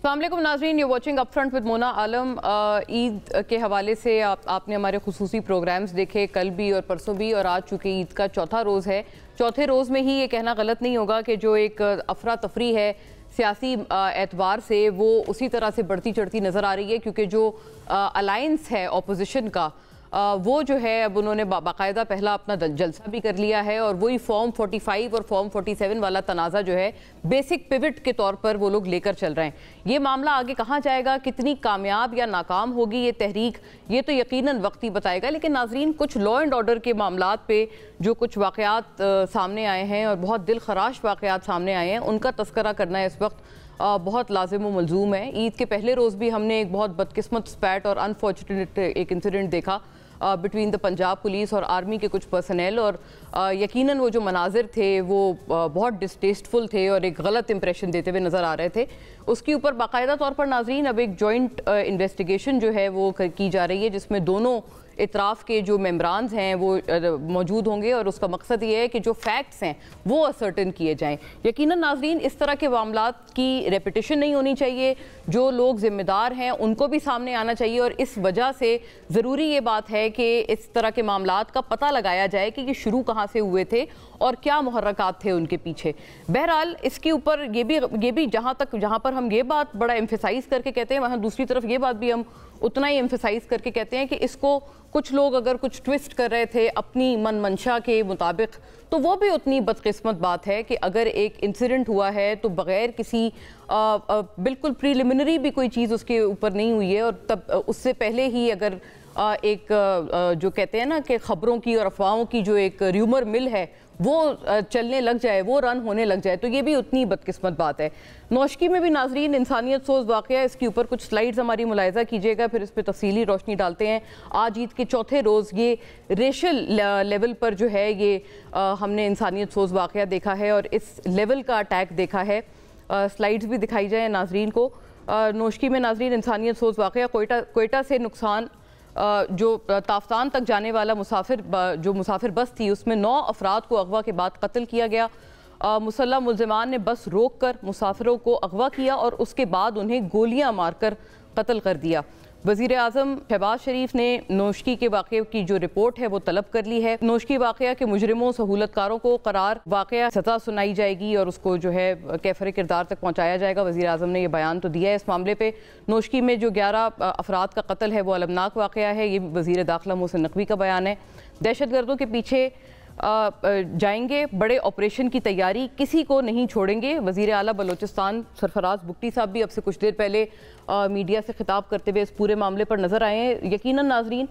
अस्सलाम वालेकुम नाज़रीन, you watching up front with Mona Alam. Eid के हवाले से आपने हमारे खुसूसी प्रोग्राम्स देखे कल भी और परसों भी, और आज चूँकि ईद का चौथा रोज़ है, चौथे रोज़ में ही ये कहना गलत नहीं होगा कि जो एक अफरा तफरी है सियासी एतबार से वो उसी तरह से बढ़ती चढ़ती नज़र आ रही है, क्योंकि जो अलायंस है अपोजिशन का वो जो है अब उन्होंने बाकायदा पहला अपना जलसा भी कर लिया है, और वही फॉर्म 45 और फॉर्म 47 वाला तनाज़ा जो है बेसिक पिवट के तौर पर वो लोग लेकर चल रहे हैं। ये मामला आगे कहाँ जाएगा, कितनी कामयाब या नाकाम होगी ये तहरीक, ये तो यकीनन वक्त ही बताएगा। लेकिन नाजरीन, कुछ लॉ एंड ऑर्डर के मामलात पे जो कुछ वाक़यात सामने आए हैं और बहुत दिल खराश वाक़यात सामने आए हैं, उनका तस्करा करना इस वक्त बहुत लाजिम व मलजूम है। ईद के पहले रोज़ भी हमने एक बहुत बदकिस्मत स्पैट और अनफॉर्चुनेट एक इंसिडेंट देखा बिटवीन द पंजाब पुलिस और आर्मी के कुछ पर्सनल, और यकीनन वो जो मनाजिर थे वो बहुत डिस्टेस्टफुल थे और एक गलत इंप्रेशन देते हुए नज़र आ रहे थे। उसके ऊपर बाकायदा तौर पर नाजरीन अब एक जॉइंट इन्वेस्टिगेशन जो है वो की जा रही है, जिसमें दोनों इतराफ़ के जो मेम्बरान्स हैं वो मौजूद होंगे, और उसका मकसद ये है कि जो फैक्ट्स हैं वो असर्टन किए जाएं। यकीनन नाजरीन, इस तरह के मामलात की रेपिटेशन नहीं होनी चाहिए, जो लोग ज़िम्मेदार हैं उनको भी सामने आना चाहिए, और इस वजह से ज़रूरी ये बात है कि इस तरह के मामलात का पता लगाया जाए कि ये शुरू कहाँ से हुए थे और क्या मुहर्रकात थे उनके पीछे। बहरहाल इसके ऊपर ये भी जहाँ पर हम ये बात बड़ा एम्फेसाइज़ करके कहते हैं, वहाँ दूसरी तरफ ये बात भी हम उतना ही एम्फेसाइज़ करके कहते हैं कि इसको कुछ लोग अगर कुछ ट्विस्ट कर रहे थे अपनी मन मंशा के मुताबिक, तो वो भी उतनी बदकिस्मत बात है कि अगर एक इंसिडेंट हुआ है तो बग़ैर किसी बिल्कुल प्रीलिमिनरी भी कोई चीज़ उसके ऊपर नहीं हुई है, और तब उससे पहले ही अगर एक जो कहते हैं ना कि ख़बरों की और अफवाहों की जो एक र्यूमर मिल है वो चलने लग जाए, वो रन होने लग जाए, तो ये भी उतनी बदकिस्मत बात है। नौशकी में भी नाजरीन इंसानियत सोज वाक़या, इसके ऊपर कुछ स्लाइड्स हमारी मुलाहिज़ा कीजिएगा, फिर इस पर तफसीली रोशनी डालते हैं। आज ईद के चौथे रोज़ ये रेशल लेवल पर जो है ये हमने इंसानियत सोज वाक़या देखा है और इस लेवल का अटैक देखा है। स्लाइड्स भी दिखाई जाए नाजरीन को। नौशकी में नाजरीन इंसानियत सोज वाक़या, कोयटा से नुकसान, जो ताफ्तान तक जाने वाला मुसाफिर बस थी उसमें 9 अफराद को अगवा के बाद कत्ल किया गया। मुसल्लह मुल्ज़िमान ने बस रोक कर मुसाफिरों को अगवा किया और उसके बाद उन्हें गोलियां मारकर कत्ल कर दिया। वज़ीर आज़म शहबाज शरीफ ने नौशकी के वाक़े की जो रिपोर्ट है वो तलब कर ली है। नौशकी वाक़या के मुजरिमों सहूलतकारों को करार वाक़या सज़ा सुनाई जाएगी और उसको जो है कैफर किरदार तक पहुँचाया जाएगा। वज़ीर आज़म ने यह बयान तो दिया है इस मामले पर। नौशकी में जो 11 अफराद का कत्ल है वो अलमनाक वाक़या है, ये वज़ीर दाखिला मोहसिन नकवी का बयान है। दहशतगर्दों के पीछे जाएंगे, बड़े ऑपरेशन की तैयारी, किसी को नहीं छोड़ेंगे। वज़ीर आला बलोचिस्तान सरफराज बुगटी साहब भी अब से कुछ देर पहले मीडिया से खिताब करते हुए इस पूरे मामले पर नज़र आए हैं। यकीनन नाजरीन,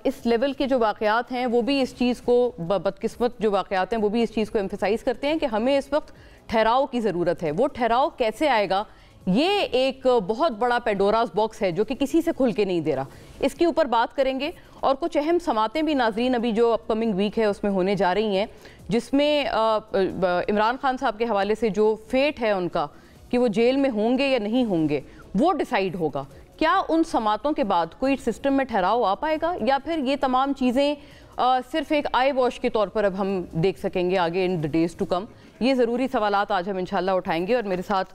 इस लेवल के जो वाक़यात हैं वो भी इस चीज़ को, बदकिस्मत जो वाक़यात हैं वो भी इस चीज़ को एम्फेसाइज़ करते हैं कि हमें इस वक्त ठहराव की ज़रूरत है। वो ठहराव कैसे आएगा, ये एक बहुत बड़ा पेंडोरास बॉक्स है जो कि किसी से खुल के नहीं दे रहा। इसके ऊपर बात करेंगे, और कुछ अहम समातें भी नाजरीन अभी जो अपकमिंग वीक है उसमें होने जा रही हैं, जिसमें इमरान खान साहब के हवाले से जो फेट है उनका कि वो जेल में होंगे या नहीं होंगे वो डिसाइड होगा। क्या उन समातों के बाद कोई सिस्टम में ठहराव आ पाएगा, या फिर ये तमाम चीज़ें सिर्फ एक आई वॉश के तौर पर अब हम देख सकेंगे आगे in the days to come? ये ज़रूरी सवालात आज हम इंशाल्लाह उठाएंगे, और मेरे साथ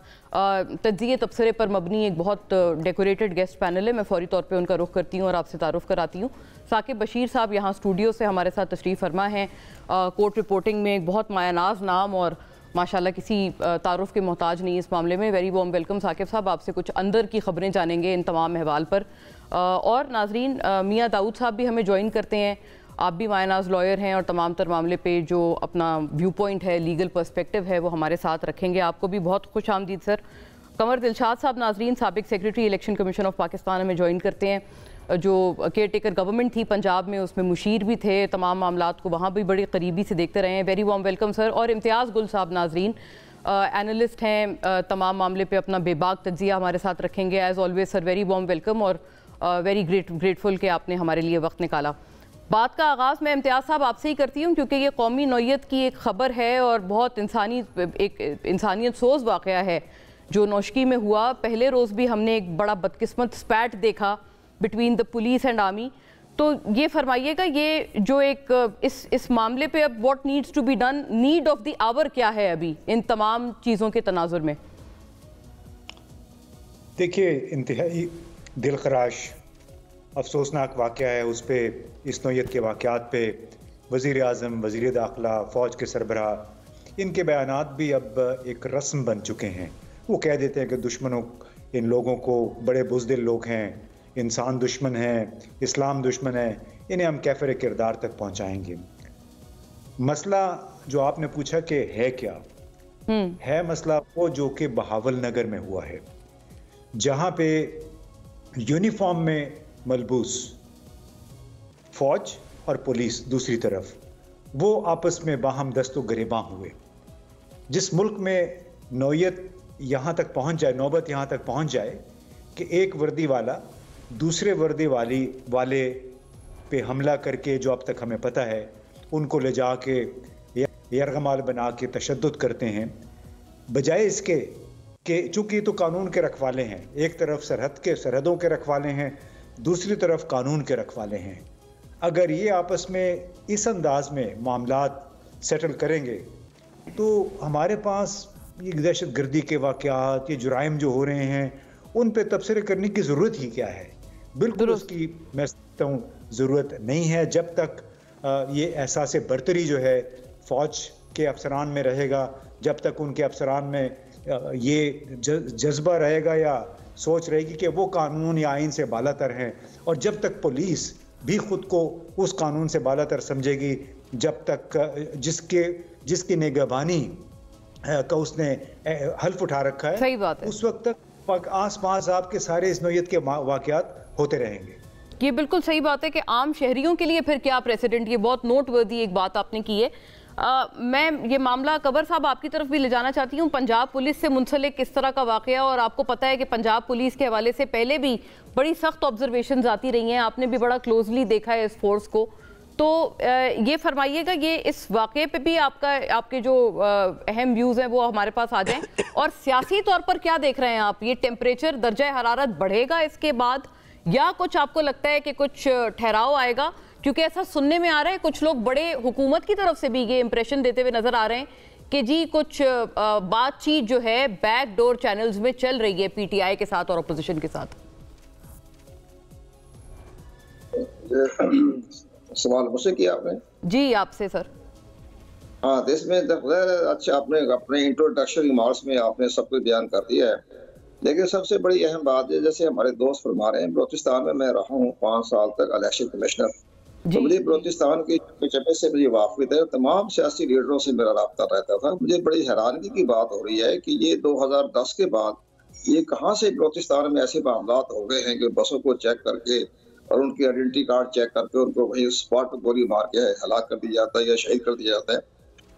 तज्ज़िये तबसरे पर मबनी एक बहुत डेकोरेटेड गेस्ट पैनल है। मैं फौरी तौर पे उनका रुख करती हूँ और आपसे तारुफ़ कराती हूँ। साकिब बशीर साहब यहाँ स्टूडियो से हमारे साथ तशरीफ़ फरमा हैं। कोर्ट रिपोर्टिंग में एक बहुत मायानाज नाम और माशाल्लाह किसी तारुफ़ के मोहताज नहीं इस मामले में। वेरी वार्म वेलकम साकिब साहब, आपसे कुछ अंदर की ख़बरें जानेंगे इन तमाम अहवाल पर। और नाजरीन, मियाँ दाऊद साहब भी हमें ज्वाइन करते हैं, आप भी मायनाज लॉयर हैं और तमाम तर मामले पे जो अपना व्यू पॉइंट है, लीगल पर्सपेक्टिव है, वो हमारे साथ रखेंगे। आपको भी बहुत खुश आमदीद सर। कमर दिलशाद साहब नाजरीन, साबिक secretary election commission of Pakistan, हमें ज्वाइन करते हैं। जो केयर टेकर गवर्नमेंट थी पंजाब में उसमें मुशीर भी थे, तमाम मामलात को वहाँ भी बड़ी करीबी से देखते रहे हैं। Very warm welcome sir. और इम्तियाज़ गुल साहब नाजरीन एनालिस्ट हैं, तमाम मामले पे अपना बेबाक तज्जिया हमारे साथ रखेंगे। As always sir, very warm welcome और वेरी ग्रेटफुल कि आपने हमारे लिए वक्त निकाला। बात का आगाज़ मैं इम्तियाज़ साहब आपसे ही करती हूँ, क्योंकि ये कौमी नौइयत की एक ख़बर है और बहुत इंसानियत सोज वाक़या है जो नौशकी में हुआ। पहले रोज़ भी हमने एक बड़ा बदकिस्मत स्पैट देखा between the police and army. तो ये फरमाइएगा, ये जो एक इस मामले पे अब what needs to be done, need of the hour क्या है अभी इन तमाम चीज़ों के तनाजुर में? देखिए, इंतहाई दिलखराश अफसोसनाक वाक़या है। उस पे इस नौयत के वाक़यात पे वज़ीर आज़म, वज़ीर दाखिला, फ़ौज के सरबराह, इनके बयानात भी अब एक रस्म बन चुके हैं। वो कह देते हैं कि दुश्मनों, इन लोगों को बड़े बुज़दिल लोग हैं, इंसान दुश्मन हैं, इस्लाम दुश्मन है, इन्हें हम कैफ़र किरदार तक पहुँचाएँगे। मसला जो आपने पूछा कि है क्या, है मसला वो जो कि बहावल नगर में हुआ है, जहाँ पे यूनिफॉर्म में मलबूस फौज और पुलिस दूसरी तरफ, वो आपस में बाहम दस्तो गिरेबां हुए। जिस मुल्क में नौयत यहाँ तक पहुँच जाए, नौबत यहाँ तक पहुँच जाए कि एक वर्दी वाला दूसरे वर्दी वाले पे हमला करके, जो अब तक हमें पता है, उनको ले जा के यरगमाल बना के तशद्दुद करते हैं, बजाय इसके कि चूँकि तो कानून के रखवाले हैं, एक तरफ सरहदों के रखवाले हैं, दूसरी तरफ कानून के रखवाले हैं। अगर ये आपस में इस अंदाज में मामलात सेटल करेंगे तो हमारे पास ये दहशत गर्दी के वाक़यात, ये जुराइम जो हो रहे हैं, उन पे तबसरे करने की ज़रूरत ही क्या है। बिल्कुल उसकी मैं समझता हूँ ज़रूरत नहीं है। जब तक ये एहसास बरतरी जो है फ़ौज के अफसरान में रहेगा, जब तक उनके अफसरान में ये जज्बा रहेगा या सोच रहेगी कि वो कानून या आइन से बालातर हैं, और जब तक पुलिस भी खुद को उस कानून से बालातर समझेगी, जब तक जिसकी निगहबानी का उसने हल्फ उठा रखा है, सही बात है, उस वक्त तक आस पास आपके सारे इस नौयत के वाक़यात होते रहेंगे। ये बिल्कुल सही बात है कि आम शहरियों के लिए फिर क्या प्रेसिडेंट, ये बहुत नोटवर्दी एक बात आपने की है। मैं ये मामला कबर साहब आपकी तरफ भी ले जाना चाहती हूँ। पंजाब पुलिस से मुंसलिक किस तरह का वाक़या, और आपको पता है कि पंजाब पुलिस के हवाले से पहले भी बड़ी सख्त ऑब्जर्वेशंस आती रही हैं, आपने भी बड़ा क्लोजली देखा है इस फोर्स को, तो ये फरमाइएगा, ये इस वाक़े पे भी आपके जो अहम व्यूज़ हैं वो हमारे पास आ जाएं। और सियासी तौर पर क्या देख रहे हैं आप, ये टेम्परेचर दर्जा हरारत बढ़ेगा इसके बाद, या कुछ आपको लगता है कि कुछ ठहराव आएगा? क्योंकि ऐसा सुनने में आ रहा है, कुछ लोग बड़े हुकूमत की तरफ से भी ये इंप्रेशन देते हुए नजर आ रहे हैं कि जी कुछ बातचीत जो है बैक डोर चैनल्स में चल रही है पीटीआई के साथ और अपोजिशन के साथ। सवाल मुझसे किया आपने? जी आपसे सर। हाँ, इसमें अच्छा, आपने अपने इंट्रोडक्शन रिमार्क्स में आपने सब कुछ बयान कर दिया है, लेकिन सबसे बड़ी अहम बात है, जैसे हमारे दोस्त फरमा रहे हैं, बलूचिस्तान में मैं रहा हूँ 5 साल तक इलेक्शन कमिश्नर, तो मुझे बलूचिस्तान की चप्पे से मुझे वाकिफ है, तमाम सियासी लीडरों से मेरा राब्ता रहता था। मुझे बड़ी हैरानगी की बात हो रही है कि ये 2010 के बाद ये कहाँ से बलूचिस्तान में ऐसे मामलात हो गए हैं कि बसों को चेक करके और उनकी आइडेंटिटी कार्ड चेक करके उनको वही स्पॉट पर गोली मार के हलाक कर दिया जाता है या शहीद कर दिया जाता है।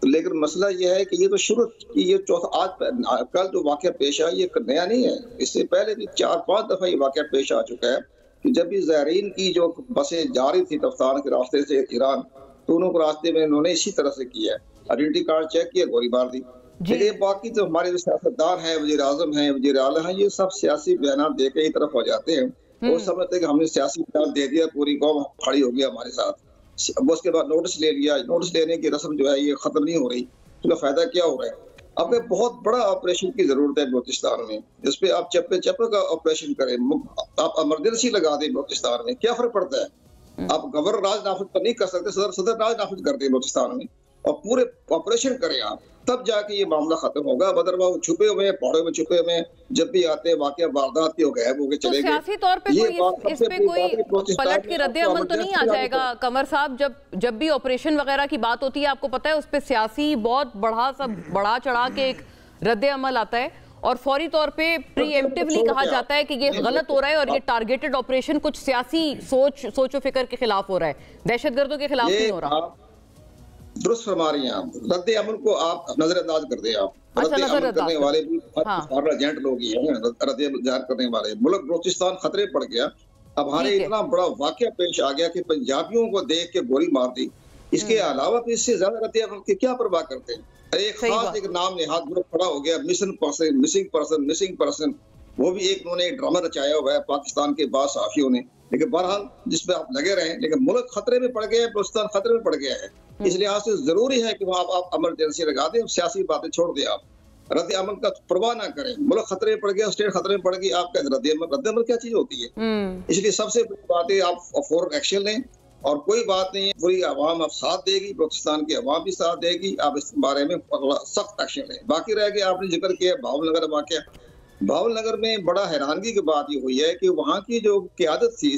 लेकिन मसला ये है कि ये तो शुरू की, ये चौथा कल जो वाक़या पेश आया ये नया नहीं है, इससे पहले भी 4-5 दफ़ा ये वाक़या पेश आ चुका है कि जब भी ज़ायरीन की जो बसें जा रही थी तफ्तान के रास्ते से ईरान, तो उनको रास्ते में इन्होंने इसी तरह से किया है, आइडेंटिटी कार्ड चेक किया, गोली मार दी। लेकिन बाकी जो हमारे जो सियासतदान हैं, वज़ीर आज़म हैं, वज़ीर आला हैं, ये सब सियासी बयान दे के ही तरफ हो जाते हैं, वो समझते हैं कि हमने सियासी बयान दे दिया, पूरी कौम खड़ी हो गया हमारे साथ, अब उसके बाद नोटिस ले लिया। नोटिस लेने की रस्म जो है ये खत्म नहीं हो रही, तो फायदा क्या हो रहा है? अब एक बहुत बड़ा ऑपरेशन की जरूरत है बलूचिस्तान में, जिस पे आप चप्पे का ऑपरेशन करें, आप इमरजेंसी लगा दें बलूचिस्तान में, क्या फर्क पड़ता है? आप गवर्नर राज नाफिज तो नहीं कर सकते, सदर राज नाफिज कर दें बलूचिस्तान में और पूरे ऑपरेशन करें आप, तब जाके ये मामला खत्म होगा। अदरवाइज छुपे हुए हैं, पहाड़ों में छुपे हुए हैं, जब भी आते हैं वाकया वारदात के गायब होके चले गए। सियासी तौर पे कोई इस पे कोई पलट के रद्द अमल तो नहीं आ जाएगा कमर साहब? जब भी ऑपरेशन वगैरह की बात होती है, आपको पता है उस पे सियासी बहुत बढ़ा चढ़ा के एक रद्द अमल आता है और फौरी तौर पे प्रीएम्प्टिवली कहा जाता है कि ये गलत हो रहा है और ये टारगेटेड ऑपरेशन कुछ सियासी सोचो फिक्र के खिलाफ हो रहा है, दहशतगर्दों के खिलाफ नहीं हो रहा। दुरुस्त फरमा रही हैं आप, रद्द अमल को आप नजरअंदाज कर दें। आप रद्द अमल करने वाले भी एजेंट लोग ही हैं, रद्द अमल करने वाले। मुल्क बलूचिस्तान खतरे पड़ गया। अब हमारे इतना बड़ा वाकया पेश आ गया कि पंजाबियों को देख के गोली मार दी। इसके अलावा तो इससे ज्यादा रद्द अमल की क्या परवाह करते हैं? एक खास एक नाम नेहाद ग्रुप खड़ा हो गया, मिसिंग पर्सन, वो भी एक उन्होंने ड्रामा रचाया हुआ है पाकिस्तान के बाद साफियों ने। लेकिन बहरहाल जिसपे आप लगे रहे, लेकिन मुल्क खतरे में पड़ गया है, बलूचिस्तान खतरे में पड़ गया है। इस लिहाज से जरूरी है कि वहाँ आप इमरजेंसी लगा दें, सियासी बातें छोड़ दें आप। रद्द अमल का परवाह ना करें। मुल्क खतरे में पड़ गया, स्टेट खतरे में पड़ गई, आपका रद्द अमल क्या चीज होती है? इसलिए सबसे बड़ी बात है आप फौरन एक्शन लें, और कोई बात नहीं है, पूरी आवाम अब साथ देगी, बलूचिस्तान की आवाम भी साथ देगी, आप इस बारे में सख्त एक्शन लें। बाकी रह गया आपने जिक्र किया भावल नगर वाकया, भावल नगर में बड़ा हैरानगी की बात ये हुई है कि वहाँ की जो क़यादत थी,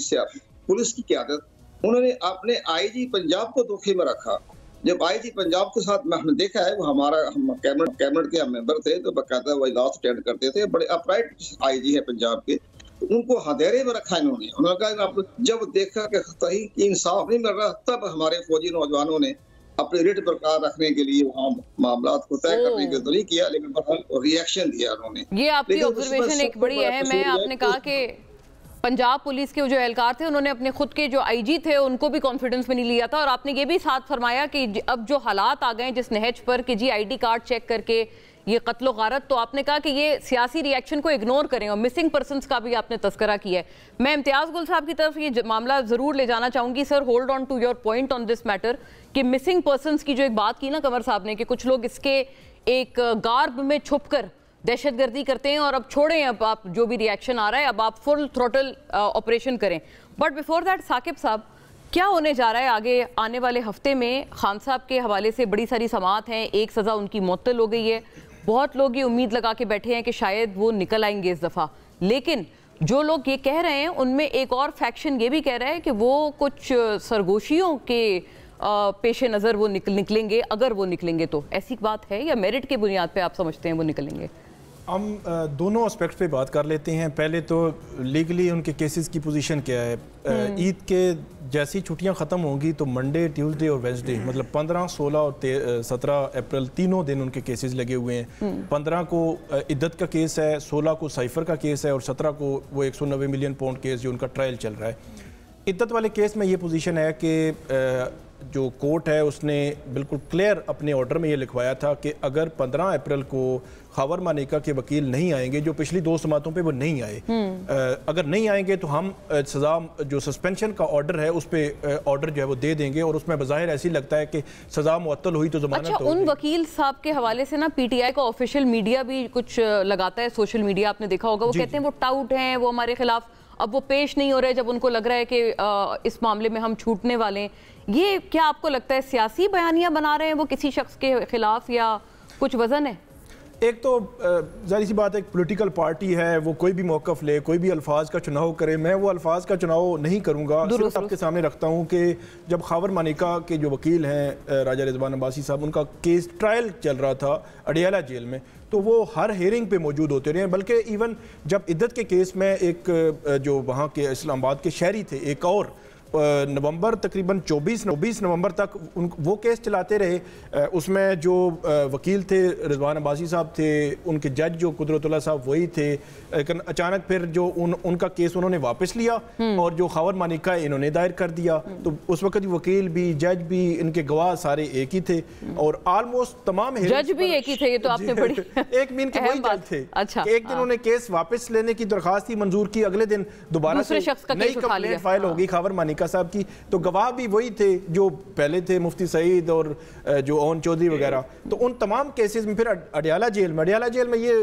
पुलिस की क़यादत, उन्होंने अपने आईजी पंजाब को धोखे में रखा। जब आईजी पंजाब के साथ हमने देखा है, वो हम कैबिनेट के मेंबर थे, तो बाकायदा वो इजलास अटेंड करते थे, बड़े अपराइट आईजी है पंजाब के, उनको हथेरे में रखा इन्होंने। उन्होंने कहा आप जब देखा कि सही इंसाफ नहीं मिल रहा, तब हमारे फौजी नौजवानों ने अपने रेट बरकरार रखने के लिए वहाँ मामला को तय करने के तो नहीं किया, लेकिन रिएक्शन दिया उन्होंने। ये आपकी ऑब्जर्वेशन एक बड़ी अहम है। आपने कहा कि पंजाब पुलिस के जो एहलकार थे, उन्होंने अपने खुद के जो आईजी थे उनको भी कॉन्फिडेंस में नहीं लिया था, और आपने ये भी साथ फरमाया कि अब जो हालात आ गए जिस नहज पर कि जी आईडी कार्ड चेक करके ये कत्लो गारत, तो आपने कहा कि ये सियासी रिएक्शन को इग्नोर करें, और मिसिंग पर्सनस का भी आपने तस्करा किया है। मैं इम्तियाज़ गुल साहब की तरफ ये मामला ज़रूर ले जाना चाहूँगी। Sir, hold on to your point on this matter कि मिसिंग पर्सनस की जो एक बात की ना कमर साहब ने, कि कुछ लोग इसके एक गार्ब में छुप कर दहशतगर्दी करते हैं, और अब छोड़ें, अब आप जो भी रिएक्शन आ रहा है अब आप फुल थ्रोटल ऑपरेशन करें। बट बिफोर दैट साकिब साहब, क्या होने जा रहा है आगे आने वाले हफ्ते में? खान साहब के हवाले से बड़ी सारी समाअत हैं, एक सज़ा उनकी मुअत्तल हो गई है, बहुत लोग ये उम्मीद लगा के बैठे हैं कि शायद वो निकल आएंगे इस दफ़ा, लेकिन जो लोग ये कह रहे हैं उनमें एक और फैक्शन ये भी कह रहा है कि वो कुछ सरगोशियों के पेश नज़र वो निकलेंगे, अगर वो निकलेंगे तो। ऐसी बात है या मेरिट के बुनियाद पे आप समझते हैं वो निकलेंगे? हम दोनों एस्पेक्ट पे बात कर लेते हैं। पहले तो लीगली उनके केसेस की पोजीशन क्या है। ईद के जैसी छुट्टियां ख़त्म होंगी तो मंडे, ट्यूसडे और वेंसडे, मतलब 15, 16 और 17 अप्रैल तीनों दिन उनके केसेस लगे हुए हैं। 15 को इद्दत का केस है, 16 को साइफर का केस है, और 17 को वो 190 मिलियन पाउंड केस जो उनका ट्रायल चल रहा है। इद्दत वाले केस में ये पोजीशन है कि जो कोर्ट है उसने बिल्कुल क्लियर अपने ऑर्डर में ये लिखवाया था कि अगर 15 अप्रैल को खावर मानिका के वकील नहीं आएंगे, जो पिछली 2 समातों पे वो नहीं आए, अगर नहीं आएंगे तो हम सज़ा जो सस्पेंशन का ऑर्डर है उस पर ऑर्डर जो है वो दे देंगे, और उसमें बज़ाहिर ऐसी लगता है कि सज़ा मुअत्तल हुई तो ज़मानत। अच्छा, उन वकील साहब के हवाले से ना पीटीआई का ऑफिशियल मीडिया भी कुछ लगाता है, सोशल मीडिया आपने देखा होगा, वो कहते हैं वो टाउट हैं, वो हमारे खिलाफ अब वो पेश नहीं हो रहे जब उनको लग रहा है कि इस मामले में हम छूटने वाले हैं। ये क्या आपको लगता है सियासी बयानियां बना रहे हैं वो किसी शख्स के खिलाफ, या कुछ वजन है? एक तो ज़ाहिर सी बात है, एक पॉलिटिकल पार्टी है, वो कोई भी मौक़िफ़ ले, कोई भी अल्फाज का चुनाव करे। मैं वो अल्फाज का चुनाव नहीं करूँगा, सिर्फ आपके सामने रखता हूँ कि जब खावर मानिका के जो वकील हैं राजा रिजवान अब्बासी साहब, उनका केस ट्रायल चल रहा था अडियाला जेल में, तो वो हर हेयरिंग पे मौजूद होते रहे। बल्कि इवन जब इद्दत के केस में एक जो वहाँ के इस्लामाबाद के शहरी थे, एक और नवंबर तकरीबन 24 नवंबर तक वो केस चलाते रहे। उसमें जो वकील थे रिजवान अब्बासी साहब थे, उनके जज जो कुदरतुल्लाह साहब वही थे, लेकिन अचानक फिर जो उनका केस उन्होंने वापस लिया और जो खावर मानिका इन्होंने दायर कर दिया। तो उस वक्त वकील भी, जज भी, इनके गवाह सारे एक ही थे, और ऑलमोस्ट तमाम जज भी एक ही थे। ये तो आपने बड़ी एक मीन के वही जज थे। अच्छा, एक दिन उन्होंने केस वापस लेने की दरखास्त मंजूर की, अगले दिन दोबारा से नई कंप्लेंट फाइल होगी खावर मानिका साहब की। तो गवाह भी वही थे जो पहले थे, मुफ्ती सईद और जो ओन चौधरी वगैरह। तो उन तमाम केसेस में फिर अडियाला जेल में ये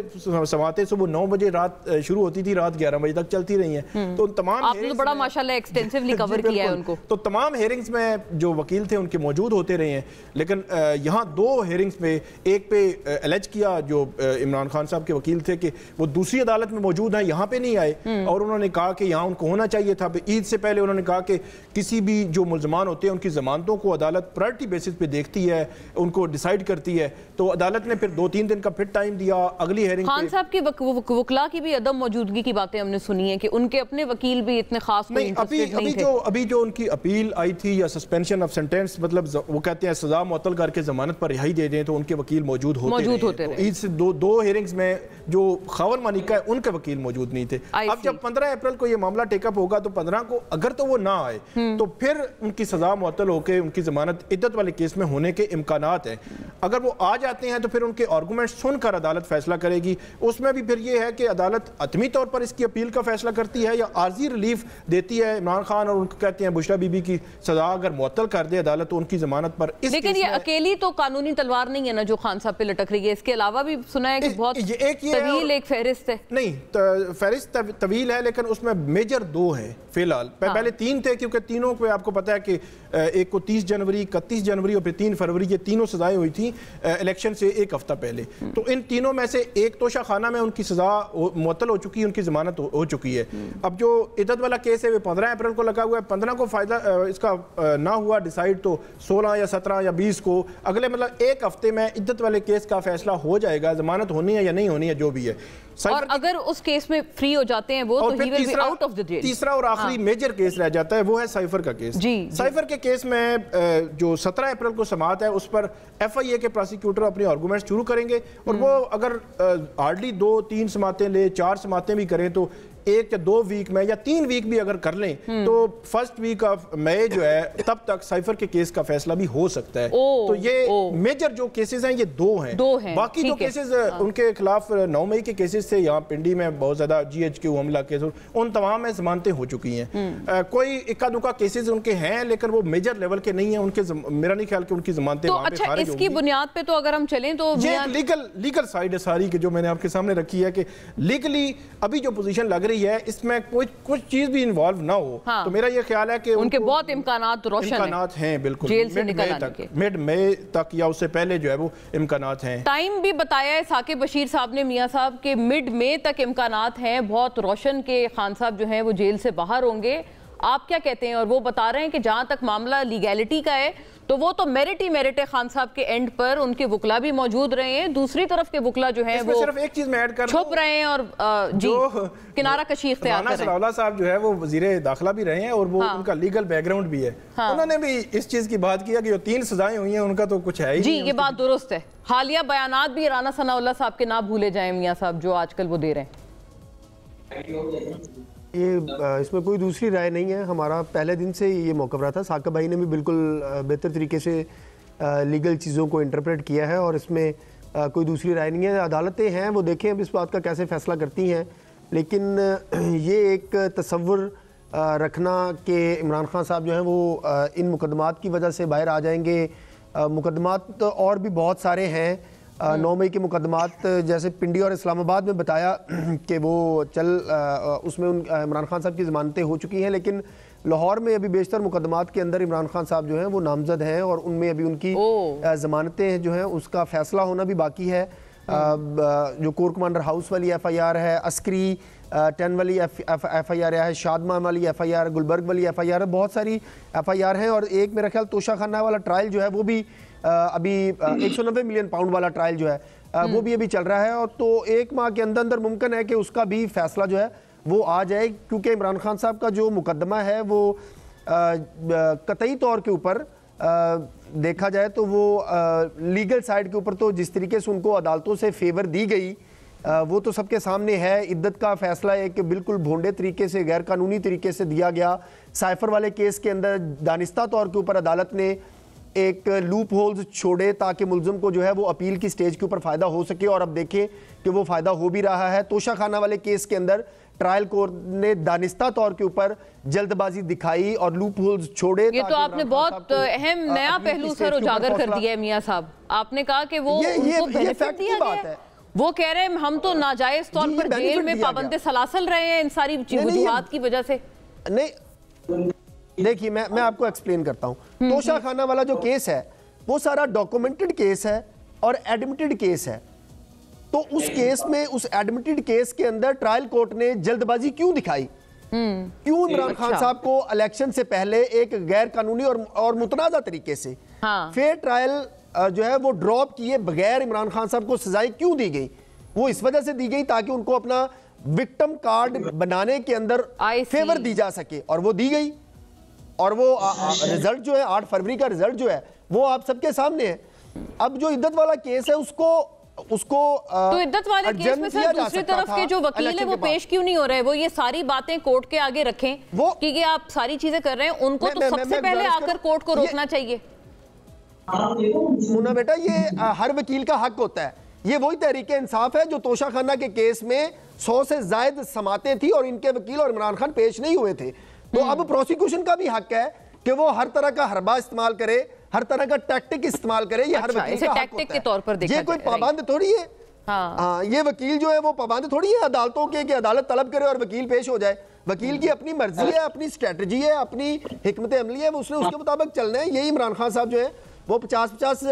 समातें सुबह 9 बजे रात शुरू होती थी, रात 11 बजे तक चलती रही हैं। तो तमाम आपने तो बड़ा माशाल्लाह एक्सटेंसिवली कवर किया है उनको। तो तमाम हेयरिंग्स में जो वकील थे उनके मौजूद होते रहे हैं, लेकिन यहाँ 2 हेयरिंग्स में एक पे एलेज किया जो इमरान खान साहब के वकील थे कि वो दूसरी अदालत में मौजूद हैं, यहाँ पे नहीं आए, और उन्होंने कहा कि यहाँ उनको होना चाहिए था। ईद से पहले उन्होंने कहा कि किसी भी जो मुल्ज़मान होते हैं उनकी ज़मानतों को अदालत प्रायोरिटी बेसिस पे देखती है, उनको डिसाइड करती है। तो अदालत ने फिर 2-3 दिन का फिर टाइम दिया अगली हेयरिंग। खान साहब की वकला की भी अदम मौजूदगी की बातें हमने सुनी है कि उनके अपने वकील भी इतने खास नहीं। अभी जो उनकी अपील आई थी या सस्पेंशन ऑफ सेंटेंस, मतलब वो कहते हैं सजा मुअत्तल करके जमानत पर रिहाई दे दें, तो उनके वकील मौजूद होते रहे। ईद से दो हेयरिंग्स में जो खावर मानिका है उनके वकील मौजूद नहीं थे। अब जब 15 अप्रैल को ये मामला टेकअप होगा तो 15 को अगर तो वो ना आए आए तो फिर उनकी सजा मुअत्तल होकर उनकी जमानत इद्दत वाले केस में होने के इम्कानात हैं। अगर वो आ जाते हैं तो फिर उनके आर्गूमेंट सुनकर अदालत फैसला करेगी। उसमें भी फिर ये है कि अदालत हतमी तौर पर इसकी अपील का फैसला करती है या आर्जी रिलीफ देती है इमरान खान, और उनको कहते हैं बुशरा बीबी की सजा अगर मुअत्तल कर दे अदालत तो उनकी जमानत पर। लेकिन ये अकेली तो कानूनी तलवार नहीं है ना जो खान साहब पे लटक रही है, इसके अलावा भी सुना है कि बहुत तवील एक फहरिस्त है। नहीं, फहरिस्त तवील है लेकिन उसमें मेजर 2 हैं फिलहाल। पहले 3 थे क्योंकि तीनों पे आपको पता है कि एक को 30 जनवरी, 31 जनवरी और फिर 3 फरवरी ये तीनों सजाएं हुई थी इलेक्शन से एक हफ्ता पहले। तो इन तीनों में से एक तोशा खाना में उनकी सजा मुअत्तल हो चुकी है, उनकी जमानत हो चुकी है। अब जो इद्दत वाला केस है वो 15 अप्रैल को लगा हुआ है। 15 को फायदा इसका ना हुआ डिसाइड तो 16 या 17 या 20 को अगले मतलब एक हफ्ते में इद्दत वाले केस का फैसला हो जाएगा, जमानत होनी है या नहीं होनी है जो भी है। और अगर उस केस में फ्री हो जाते हैं वो तो ही will be out of the jail. तीसरा और आखिरी मेजर केस रह जाता है वो है साइफर का केस। साइफर के केस में जो 17 अप्रैल को समाअत है उस पर FIA के प्रोसिक्यूटर अपने आर्गूमेंट शुरू करेंगे और वो अगर हार्डली 2-3 समातें ले, 4 समातें भी करें तो 1 या 2 वीक में या 3 वीक भी अगर कर लें तो फर्स्ट वीक ऑफ मई जो है तब तक साइफर के केस का फैसला भी हो सकता है। तो ये मेजर जो केसेस हैं ये 2 हैं। बाकी जो केसेस उनके खिलाफ 9 मई के केसेस थे, यहाँ पिंडी में बहुत ज्यादा GHQ हमला केस, उन तमाम में जमानतें हो चुकी हैं। कोई इक्का दुक्का केसेस उनके हैं लेकिन वो मेजर लेवल के नहीं है उनके, मेरा नहीं ख्याल कि उनकी जमानतें वहां पे खारिज होंगी। इसकी बुनियाद पे तो अगर हम चलें तो ये लीगल साइड है सारी कि जो मैंने आपके सामने रखी है कि लीगली अभी जो पोजीशन लग रही है इसमें कुछ चीज भी इन्वॉल्व ना हो। तो मेरा ये ख्याल है कि उनके बहुत इम्कानात रोशन हैं बिल्कुल जेल से निकलने के, मिड मई तक या उससे पहले जो है वो इम्कानात हैं। टाइम भी बताया है साकिब बशीर साहब ने मियां साहब के मिड मई तक इम्कानात हैं बहुत रोशन के खान साहब जो हैं वो जेल से बाहर होंगे। आप क्या कहते हैं? और वो बता रहे हैं कि जहां तक मामला लीगैलिटी का है तो वो तो मेरिट ही मेरिट है। खान साहब के एंड पर उनके वकला भी मौजूद रहे हैं, दूसरी तरफ के वकला जो हैं वो सिर्फ एक चीज मैं ऐड कर छुप रहे हैं और जो किनारा कशी इख्तियार कर रहे हैं। साहब जो है वो वजीर दाखिला भी रहे हैं और वो उनका लीगल बैकग्राउंड भी है। उन्होंने भी इस चीज की बात किया कि जो 3 सजाएं हुई हैं उनका तो कुछ है ही जी, ये बात दुरुस्त है। हालिया बयानात भी राना सनाउल्लाह साहब के ना भूले जाए मियां साहब जो आजकल वो दे रहे हैं। ये इसमें कोई दूसरी राय नहीं है, हमारा पहले दिन से ये मौक़िफ़ रहा था। साकिब भाई ने भी बिल्कुल बेहतर तरीके से लीगल चीज़ों को इंटरप्रेट किया है और इसमें कोई दूसरी राय नहीं है। अदालतें हैं वो देखें अब इस बात का कैसे फ़ैसला करती हैं, लेकिन ये एक तसव्वुर रखना कि इमरान खान साहब जो हैं वो इन मुकदमात की वजह से बाहर आ जाएंगे। मुकदमात तो और भी बहुत सारे हैं। 9 मई के मुकदमात जैसे पिंडी और इस्लामाबाद में बताया कि वो उसमें इमरान खान साहब की ज़मानतें हो चुकी हैं, लेकिन लाहौर में अभी बेशतर मुकदमात के अंदर इमरान खान साहब जो हैं वो नामजद हैं और उनमें अभी उनकी ज़मानतें जो हैं उसका फ़ैसला होना भी बाकी है। जो कोर कमांडर हाउस वाली FIR है, अस्करी 10 वाली FIR है, शादमा वाली FIR, गुलबर्ग वाली FIR है, बहुत सारी FIR हैं। और एक मेरा ख्याल तोशा खाना वाला ट्रायल जो है वो भी अभी 190 मिलियन पाउंड वाला ट्रायल जो है वो भी अभी चल रहा है। और तो 1 माह के अंदर मुमकिन है कि उसका भी फैसला जो है वो आ जाए, क्योंकि इमरान खान साहब का जो मुकदमा है वो कतई तौर के ऊपर देखा जाए तो वो लीगल साइड के ऊपर तो जिस तरीके से उनको अदालतों से फेवर दी गई वो तो सबके सामने है। इद्दत का फैसला एक बिल्कुल भोंडे तरीके से, गैर कानूनी तरीके से दिया गया। साइफर वाले केस के अंदर दानिस्ता तौर के ऊपर अदालत ने एक लूप होल्स छोड़े ताकि मुल्ज़िम को जो है वो अपील की स्टेज के ऊपर फ़ायदा हो सके, और अब देखें कि वो फ़ायदा हो भी रहा है। तोशा खाना वाले केस के अंदर ट्रायल कोर्ट ने दानिस्ता तौर के ऊपर जल्दबाजी दिखाई और लूप होल्स छोड़े। ये तो आपने बहुत अहम नया पहलू सर उजागर कर दिया है मियां साहब। आपने कहा कि वो उनको बेनिफिट दिया गया है। वो कह रहे हैं हम तो नाजायज तौर पर जेल में पाबंदे सलासल रहे हैं इन सारी वजूहात की वजह से। नहीं देखिए, मैं आपको एक्सप्लेन करता हूं। तोशा खाना वाला जो केस है वो सारा डॉक्यूमेंटेड केस है और एडमिटेड केस है। तो उस केस में, उस एडमिटेड केस के अंदर ट्रायल कोर्ट ने जल्दबाजी क्यों दिखाई? क्यों इमरान खान साहब को इलेक्शन से पहले एक गैर कानूनी और मुतनाज़ा तरीके से फेयर ट्रायल जो है वो ड्रॉप किए बगैर इमरान खान साहब को सजाएं क्यों दी गई? वो इस वजह से दी गई ताकि उनको अपना विक्टिम कार्ड बनाने के अंदर फेवर दी जा सके, और वो दी गई। और वो रिजल्ट जो है 8 फरवरी का रिजल्ट जो है वो आप सबके सामने है। अब जो इद्दत वाला केस है उसको اس کو تو عدت والے کیس میں سر دوسری طرف کے جو وکیل ہیں وہ پیش کیوں نہیں ہو رہے؟ وہ یہ ساری باتیں کورٹ کے آگے رکھیں کیونکہ آپ ساری چیزیں کر رہے ہیں، ان کو تو سب سے پہلے آ کر کورٹ کو روکنا چاہیے۔ مونا بیٹا یہ ہر وکیل کا حق ہوتا ہے، یہ وہی تحریک انصاف ہے جو توشہ خانہ کے کیس میں 100 سے زائد سماعتیں تھی اور ان کے وکیل اور عمران خان پیش نہیں ہوئے تھے، تو اب پروسیکیوشن کا بھی حق ہے کہ وہ ہر طرح کا حربہ استعمال کرے، ہر طرح کا ٹیکٹک استعمال کرے، یہ ہر وکیل کا حق ہوتا ہے۔ یہ کوئی پابند تھوڑی ہے، ہاں یہ وکیل جو ہے وہ پابند تھوڑی ہے عدالتوں کے کہ عدالت طلب کرے اور وکیل پیش ہو جائے۔ وکیل کی اپنی مرضی ہے، اپنی اسٹریٹجی ہے، اپنی حکمت عملی ہے، اس نے اس کے مطابق چلنا ہے۔ یہی عمران خان صاحب جو ہیں وہ 50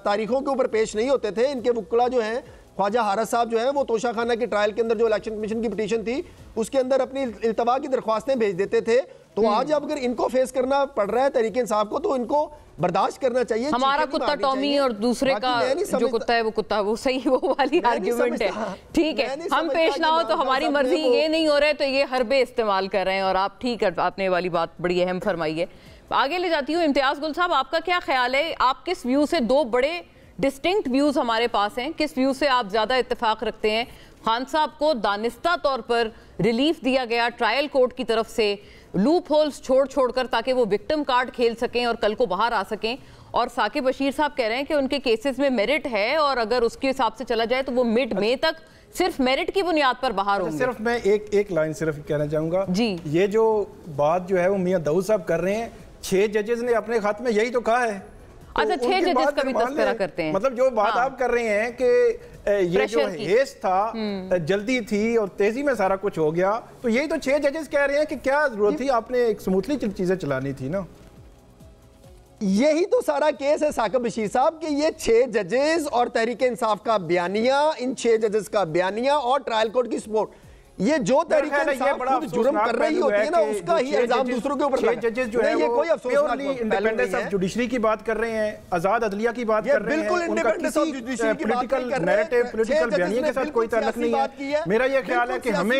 تاریخوں کے اوپر پیش نہیں ہوتے تھے، ان کے وکلا جو ہیں خواجہ حارث صاحب جو ہیں وہ توشہ خانہ کے ٹرائل کے اندر جو الیکشن کمیشن کی پٹیشن تھی اس کے اندر اپنی التوا کی درخواستیں بھیج دیتے تھے، تو آج اگر ان کو فیس کرنا پڑ رہا ہے تحریک انصاف کو تو ان کو برداشت کرنا چاہیے۔ ہمارا کتا ٹامی اور دوسرے کا جو کتا ہے وہ کتا، وہ صحیح وہ والی آرگیومنٹ ہے، ٹھیک ہے ہم پیش نہ ہو تو ہماری مرضی، یہ نہیں ہو رہا ہے تو یہ حربے استعمال کر رہے ہیں، اور آپ ٹھیک ہے آپ نے والی بات بڑی اہم فرمائی ہے۔ آگے لے جاتی ہوں امتیاز گل صاحب، آپ کا کیا خیال ہے؟ آپ کس ویو سے، دو بڑے ڈسٹنکٹ ویوز ہمارے پاس ہیں، کس ویو سے آپ زیادہ اتفاق رکھتے ہیں؟ خان صاحب کو دانستہ طور پر ریلیف دیا گیا ٹرائل کورٹ کی طرف سے، لوپ ہولز چھوڑ کر تاکہ وہ وکٹم کارڈ کھیل سکیں اور کل کو باہر آ سکیں، اور ثاقب بشیر صاحب کہہ رہے ہیں کہ ان کے کیسز میں میرٹ ہے اور اگر اس کے حساب سے چلا جائے تو وہ مڈ مئی تک صرف میرٹ کی بنیاد پر باہر ہوں گے۔ صرف میں ایک لائن صرف کہنا چاہوں گا جی، یہ جو بات جو ہے وہ میاں داؤد صاحب کر رہے ہیں، 6 ججز نے اپنے خط میں یہی تو کہا ہے۔ اچھا 6 ججز کا بھی تذکرہ کرتے ہیں، مطلب جو بات آپ کر رہے ہیں کہ یہ جو ہیس تھا، جلدی تھی اور تیزی میں سارا کچھ ہو گیا، تو یہی تو 6 ججز کہہ رہے ہیں کہ کیا ضرورت تھی، آپ نے ایک سموتھلی چیزیں چلانی تھی نا۔ یہی تو سارا کیس ہے ثاقب بشیر صاحب کہ یہ 6 ججز اور تحریک انصاف کا بیانیہ، ان 6 ججز کا بیانیہ اور ٹرائل کورٹ کی سپورٹ، یہ جو تحریک انصاف خود جرم کر رہی ہوتی ہے نا اس کا ہی الزام دوسروں کے اوپر لگا ہے۔ یہ کوئی افسوسناک انڈیپینڈنس آف جوڈیشری کی بات کر رہے ہیں، آزاد عدلیہ کی بات کر رہے ہیں، بالکل انڈیپینڈنس آف جوڈیشری کی بات کر رہے ہیں، نیریٹو پولیٹیکل بیانیے کے ساتھ کوئی تعلق نہیں ہے۔ میرا یہ خیال ہے کہ ہمیں،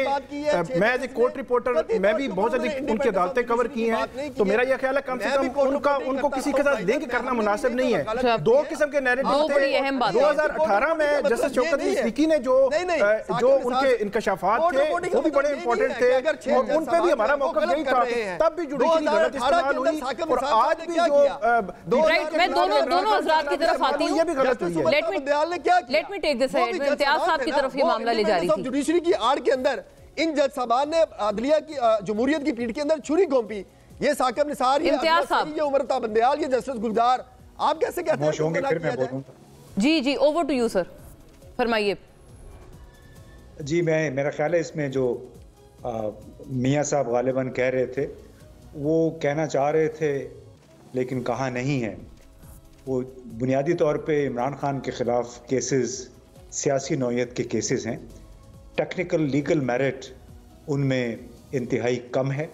میں ایز اے کورٹ رپورٹر میں بھی بہت ساری ان کی عدالتیں کور کی ہیں، تو میرا یہ خیال ہے کم سے کم ان کو کسی کے ساتھ لنک کرنا مناسب نہیں ہے۔ دو قسم کے نیریٹو تھے۔ 2018 میں جسٹس شوکت علی صدیقی نے جو ان کے انکشافات تھے وہ بھی بڑے امپورٹنٹ تھے اور ان پہ بھی ہمارا موقف یہی تھا، تب بھی جوڈیشری غلط استعمال ہوئی اور آج بھی جو میں دونوں حضرات کی طرف آتی ہوں، لیٹ می ٹیک دس ہیڈ، امتیاز صاحب کی طرف یہ معاملہ لے جا رہی تھی۔ جوڈیشری کی آڑ کے اندر ان جج صاحبان نے عدلیہ کی جمہوریت کی پیٹھ کے اندر چھری گھونپی، یہ ثاقب نثار، یہ عمرتا بندیال، یہ جسٹس گلزار، آپ کیسے کہتے ہیں؟ G over to you sir, فرمائیے۔ جی میرا خیال ہے اس میں جو میاں صاحب غالباً کہہ رہے تھے وہ کہنا چاہ رہے تھے لیکن کہا نہیں ہے، وہ بنیادی طور پہ عمران خان کے خلاف کیسز سیاسی نوعیت کے کیسز ہیں، ٹیکنیکل لیگل میرٹ ان میں انتہائی کم ہے۔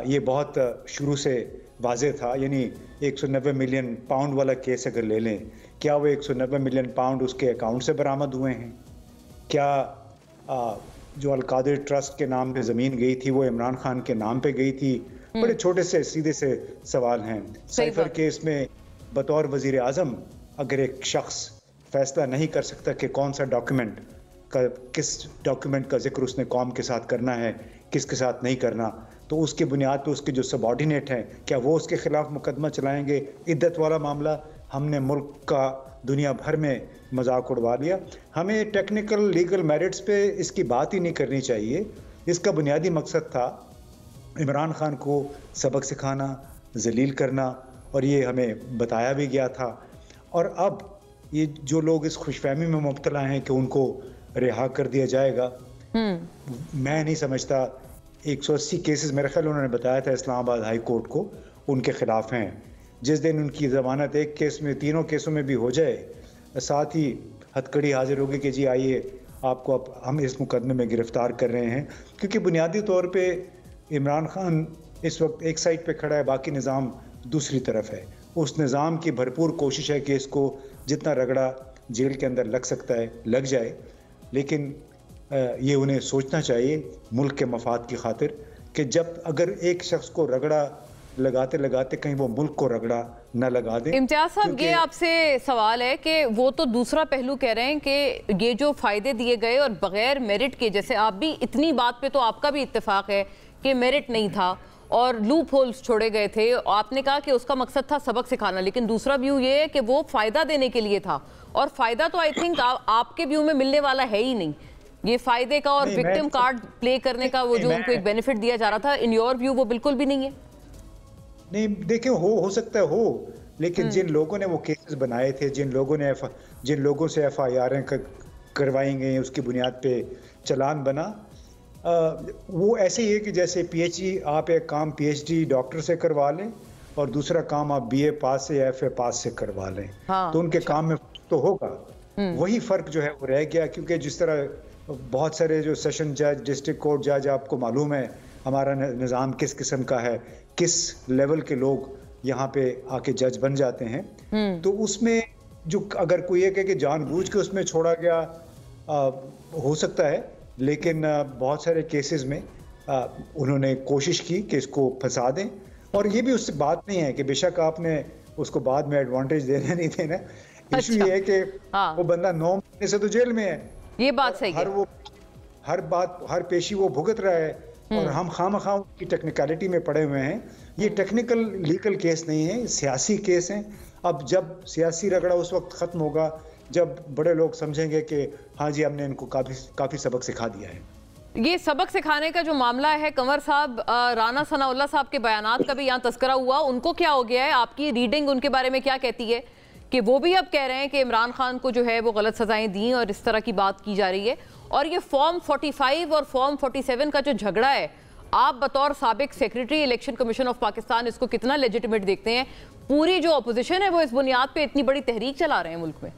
یہ بہت شروع سے واضح تھا، یعنی 190 ملین پاؤنڈ والا کیس اگر لے لیں، کیا وہ 190 ملین پاؤنڈ اس کے اکاؤنٹ سے برآمد ہوئے ہیں؟ کیا جو القادر ٹرسٹ کے نام پہ زمین گئی تھی وہ عمران خان کے نام پہ گئی تھی؟ بڑے چھوٹے سے سیدھے سے سوال ہیں۔ سائفر کیس میں بطور وزیر اعظم اگر ایک شخص فیصلہ نہیں کر سکتا کہ کون سا ڈاکیومنٹ کا، کس ڈاکیومنٹ کا ذکر اس نے قوم کے ساتھ کرنا ہے، کس کے ساتھ نہیں کرنا، تو اس کی بنیاد پہ اس کے جو سب آرڈینیٹ ہیں کیا وہ اس کے خلاف مقدمہ چلائیں گے؟ عدت والا معاملہ ہم نے ملک کا دنیا بھر میں مذاق اڑوا لیا۔ ہمیں ٹیکنیکل لیگل میرٹس پہ اس کی بات ہی نہیں کرنی چاہیے۔ اس کا بنیادی مقصد تھا عمران خان کو سبق سکھانا، ذلیل کرنا، اور یہ ہمیں بتایا بھی گیا تھا۔ اور اب یہ جو لوگ اس خوش فہمی میں مبتلا ہیں کہ ان کو رہا کر دیا جائے گا، میں نہیں سمجھتا۔ 180 کیسز میرے خیال انہوں نے بتایا تھا اسلام آباد ہائی کورٹ کو ان کے خلاف ہیں۔ جس دن ان کی ضمانت ایک کیس میں، تینوں کیسوں میں بھی ہو جائے، ساتھ ہی ہتھ کڑی حاضر ہوگی کہ جی آئیے آپ کو اب ہم اس مقدمے میں گرفتار کر رہے ہیں، کیونکہ بنیادی طور پہ عمران خان اس وقت ایک سائڈ پہ کھڑا ہے، باقی نظام دوسری طرف ہے۔ اس نظام کی بھرپور کوشش ہے کہ اس کو جتنا رگڑا جیل کے اندر لگ سکتا ہے لگ جائے، لیکن یہ انہیں سوچنا چاہیے ملک کے مفاد کی خاطر کہ جب اگر ایک شخص کو رگڑا لگاتے لگاتے کہیں وہ ملک کو رگڑا نہ لگا دیں. امتیاز صاحب یہ آپ سے سوال ہے کہ وہ تو دوسرا پہلو کہہ رہے ہیں کہ یہ جو فائدے دیے گئے اور بغیر میرٹ کے، جیسے آپ بھی اتنی بات پہ تو آپ کا بھی اتفاق ہے کہ میرٹ نہیں تھا اور لوپ ہولز چھوڑے گئے تھے، آپ نے کہا کہ اس کا مقصد تھا سبق سکھانا، لیکن دوسرا ویو یہ ہے کہ وہ فائدہ دینے کے لیے تھا، اور فائدہ تو آئی تھنک آپ کے ویو میں ملنے والا ہے ہی نہیں. یہ فائدے کا اور وکٹم کارڈ پلے کرنے کا وہ جو ان کو ایک بینیفٹ دیا جا رہا تھا، ان یور ویو وہ بالکل بھی نہیں ہے. نہیں دیکھیں، ہو سکتا ہے لیکن جن لوگوں نے وہ کیسز بنائے تھے، جن لوگوں سے ایف آئی آریں کروائی گئی، اس کی بنیاد پہ چلان بنا، وہ ایسے ہی ہے کہ جیسے پی ایچ ڈی، آپ ایک کام پی ایچ ڈی ڈاکٹر سے کروا لیں اور دوسرا کام آپ بی اے پاس سے یا ایف اے پاس سے کروا لیں، تو ان کے کام میں تو ہوگا. وہی فرق جو ہے وہ رہ گیا، کیونکہ جس طرح بہت سارے جو سیشن جج، ڈسٹرکٹ کورٹ جج، آپ کو معلوم ہے ہمارا نظام کس قسم کا ہے، کس لیول کے لوگ یہاں پہ آ کے جج بن جاتے ہیں، تو اس میں جو اگر کوئی ایک ہے کہ جان بوجھ کے اس میں چھوڑا گیا ہو سکتا ہے، لیکن بہت سارے کیسز میں انہوں نے کوشش کی کہ اس کو پھنسا دیں. اور یہ بھی اس سے بات نہیں ہے کہ بے شک آپ نے اس کو بعد میں ایڈوانٹیج دینا نہیں دینا، ایشو یہ ہے کہ وہ بندہ 9 مہینے سے تو جیل میں ہے، یہ بات صحیح ہے، ہر پیشی وہ بھگت رہا ہے، اور ہم خواہ کی ٹیکنیکلٹی میں پڑے ہوئے ہیں. یہ ٹیکنیکل لیگل کیس نہیں ہے، سیاسی کیس ہیں. اب جب سیاسی رگڑا اس وقت ختم ہوگا جب بڑے لوگ سمجھیں گے کہ ہاں جی ہم نے ان کو کافی سبق سکھا دیا ہے. یہ سبق سکھانے کا جو معاملہ ہے کنور صاحب، رانا ثناء اللہ صاحب کے بیانات کا بھی یہاں تذکرہ ہوا، ان کو کیا ہو گیا ہے؟ آپ کی ریڈنگ ان کے بارے میں کیا کہتی ہے کہ وہ بھی اب کہہ رہے ہیں کہ عمران خان کو جو ہے وہ غلط سزائیں دیں اور اس طرح کی بات کی جا رہی ہے، اور یہ فارم 45 اور فارم 47 کا جو جھگڑا ہے، آپ بطور سابق secretary election commission of Pakistan اس کو کتنا لیجیٹیمیٹ دیکھتے ہیں؟ پوری جو اپوزیشن ہے وہ اس بنیاد پہ اتنی بڑی تحریک چلا رہے ہیں ملک میں.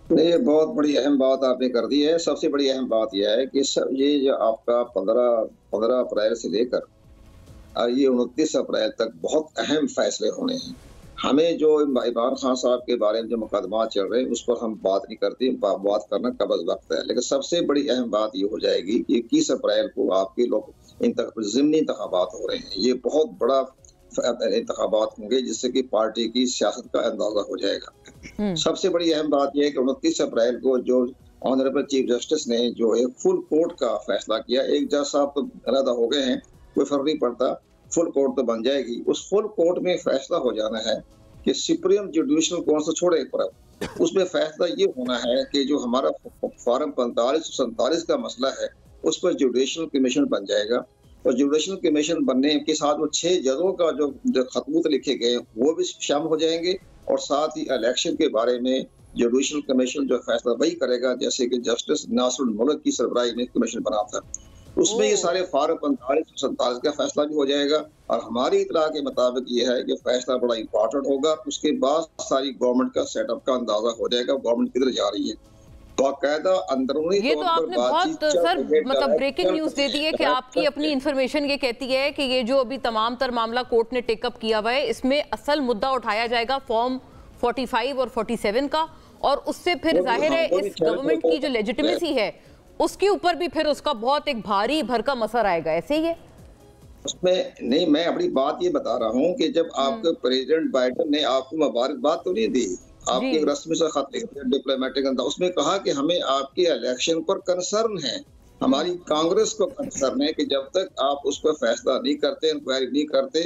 یہ بہت بڑی اہم بات آپ نے کر دی ہے. سب سے بڑی اہم بات یہ ہے کہ یہ جو آپ کا 15 اپریل سے لے کر یہ 29 اپریل تک بہت اہم فیصلے ہونے ہیں. ہمیں جو عمران خان صاحب کے بارے میں جو مقدمات چل رہے ہیں اس پر ہم بات نہیں کرتے، بات کرنا قبل وقت ہے. لیکن سب سے بڑی اہم بات یہ ہو جائے گی کہ 21 اپریل کو آپ کے لوگ ضمنی انتخابات ہو رہے ہیں. یہ بہت بڑا انتخابات ہوں گے جس سے کہ پارٹی کی سیاست کا اندازہ ہو جائے گا. سب سے بڑی اہم بات یہ ہے کہ 29 اپریل کو جو آنریبل چیف جسٹس نے جو ہے فل کورٹ کا فیصلہ کیا، ایک جج صاحب تو علیحدہ ہو گئے ہیں، کوئی فرق نہیں پڑتا، فل کورٹ تو بن جائے گی. اس فل کورٹ میں فیصلہ ہو جانا ہے کہ سپریم جوڈیشل کورٹ سے چھوڑے پر اس میں فیصلہ یہ ہونا ہے کہ جو ہمارا فارم 45-47 کا مسئلہ ہے اس پر جوڈیشل کمیشن بن جائے گا، اور جوڈیشل کمیشن بننے کے ساتھ وہ 6 ججوں کا جو خطوط لکھے گئے وہ بھی شامل ہو جائیں گے، اور ساتھ ہی الیکشن کے بارے میں جوڈیشل کمیشن جو فیصلہ وہی کرے گا جیسے کہ جسٹس ناصر الملک کی سربراہی میں کمیشن بنا تھا. اس میں یہ سارے فارم 45-47 کا فیصلہ بھی ہو جائے گا. اور ہماری اطلاع کے مطابق یہ ہے کہ فیصلہ بڑا امپورٹنٹ ہوگا. اس کے بعد ساری گورنمنٹ کا سیٹ اپ کا اندازہ ہو جائے گا گورنمنٹ کدھر جا رہی ہے. باقاعدہ اندرونی یہ تو آپ نے بہت سر مطلب بریکنگ نیوز دے دی ہے کہ آپ کی اپنی انفارمیشن یہ کہتی ہے کہ یہ جو ابھی تمام تر معاملہ کورٹ نے ٹیک اپ کیا ہوا ہے اس میں اصل مدعا اٹھایا جائے گا فارم 45 اور 47 کا، اور اس سے پھر ظاہر ہے اس گورنمنٹ کی جو لیجیٹیمیسی ہے اس کے اوپر بھی پھر اس کا بہت ایک بھاری بھرکم اثر آئے گا. ایسے ہی ہے اس میں نہیں، میں اپنی بات یہ بتا رہا ہوں کہ جب آپ کے پریزیڈنٹ بائیڈن نے آپ کو مبارکباد تو نہیں دی، آپ کی رسمی سے خط ڈپلومیٹک انداز، اس میں کہا کہ ہمیں آپ کے الیکشن پر کنسرن ہے، ہماری کانگریس کو کنسرن ہے کہ جب تک آپ اس پر فیصلہ نہیں کرتے، انکوائری نہیں کرتے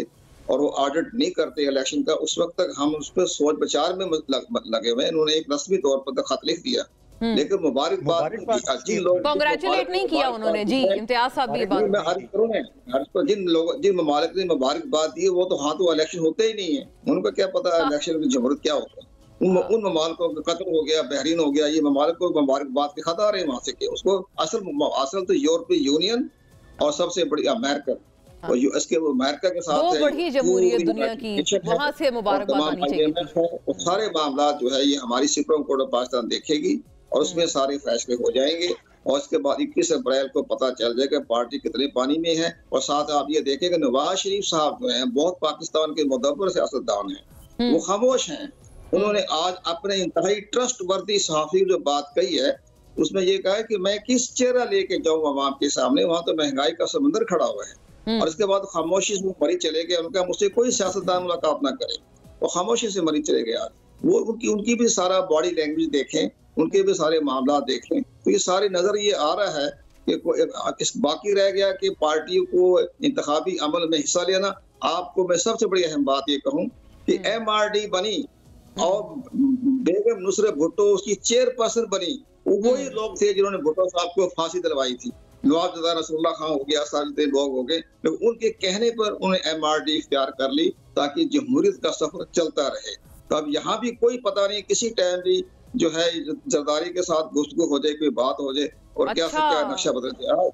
اور وہ آڈٹ نہیں کرتے الیکشن کا، اس وقت تک ہم اس پہ سوچ بچار میں لگے ہوئے ہیں. انہوں نے ایک رسمی طور پر خط لکھ دیا، لیکن مبارکباد کانگریچولیٹ نہیں کیا انہوں نے. جی امتیاز صاحب بھی بات، جن ممالک نے مبارکباد دی وہ تو ہاں تو الیکشن ہوتے ہی نہیں ہیں، ان کو کیا پتا الیکشن کی جمہوریت کیا ہوتا ہے. ان ممالکوں کا قطر ہو گیا، بحرین ہو گیا، یہ ممالک کو مبارکباد کے خط آ رہے ہیں وہاں سے کہ اس کو اصل تو یورپی یونین اور سب سے بڑی امریکہ، اور اس کے امریکہ کے ساتھ دو بڑی جمہوریت دنیا کی، وہاں سے مبارکباد آنی چاہیے. سارے معاملات جو ہے یہ ہماری سپریم کورٹ آف پاکستان دیکھے گی اور اس میں سارے فیصلے ہو جائیں گے. اور اس کے بعد 21 اپریل کو پتہ چل جائے گا پارٹی کتنے پانی میں ہے. اور ساتھ آپ یہ دیکھیں کہ نواز شریف صاحب جو ہیں بہت پاکستان کے مدبر سیاستدان ہیں، وہ خاموش ہیں. انہوں نے آج اپنے انتہائی ٹرسٹ وردی صحافی جو بات کہی ہے اس میں یہ کہا ہے کہ میں کس چہرہ لے کے جاؤں عوام کے سامنے، وہاں تو مہنگائی کا سمندر کھڑا ہوا ہے. اور اس کے بعد خاموشی سے پری چلے گئے، ان کا مجھ سے کوئی سیاستدان ملاقات نہ کرے. وہ خاموشی سے مریض چلے گئے. وہ ان کی بھی سارا باڈی لینگویج دیکھیں, ان کے بھی سارے معاملات دیکھیں, تو یہ ساری نظر یہ آ رہا ہے کہ باقی رہ گیا کہ پارٹی کو انتخابی عمل میں حصہ لینا. آپ کو میں سب سے بڑی اہم بات یہ کہوں کہ MRD بنی اور بیگم نصرت بھٹو اس کی چیئرپرسن بنی, وہی لوگ تھے جنہوں نے بھٹو صاحب کو پھانسی دلوائی تھی. نواب جدہ رسول اللہ خان ہو گیا, سارے لوگ ہو گئے, لیکن ان کے کہنے پر انہیں MRD اختیار کر لی تاکہ جمہوریت کا سفر چلتا رہے. تو اب یہاں بھی کوئی پتہ نہیں, کسی ٹائم بھی جو ہے زرداری کے ساتھ گفتگو ہو جائے, کوئی بات ہو جائے اور کیا سے کیا نقشہ بدل جائے.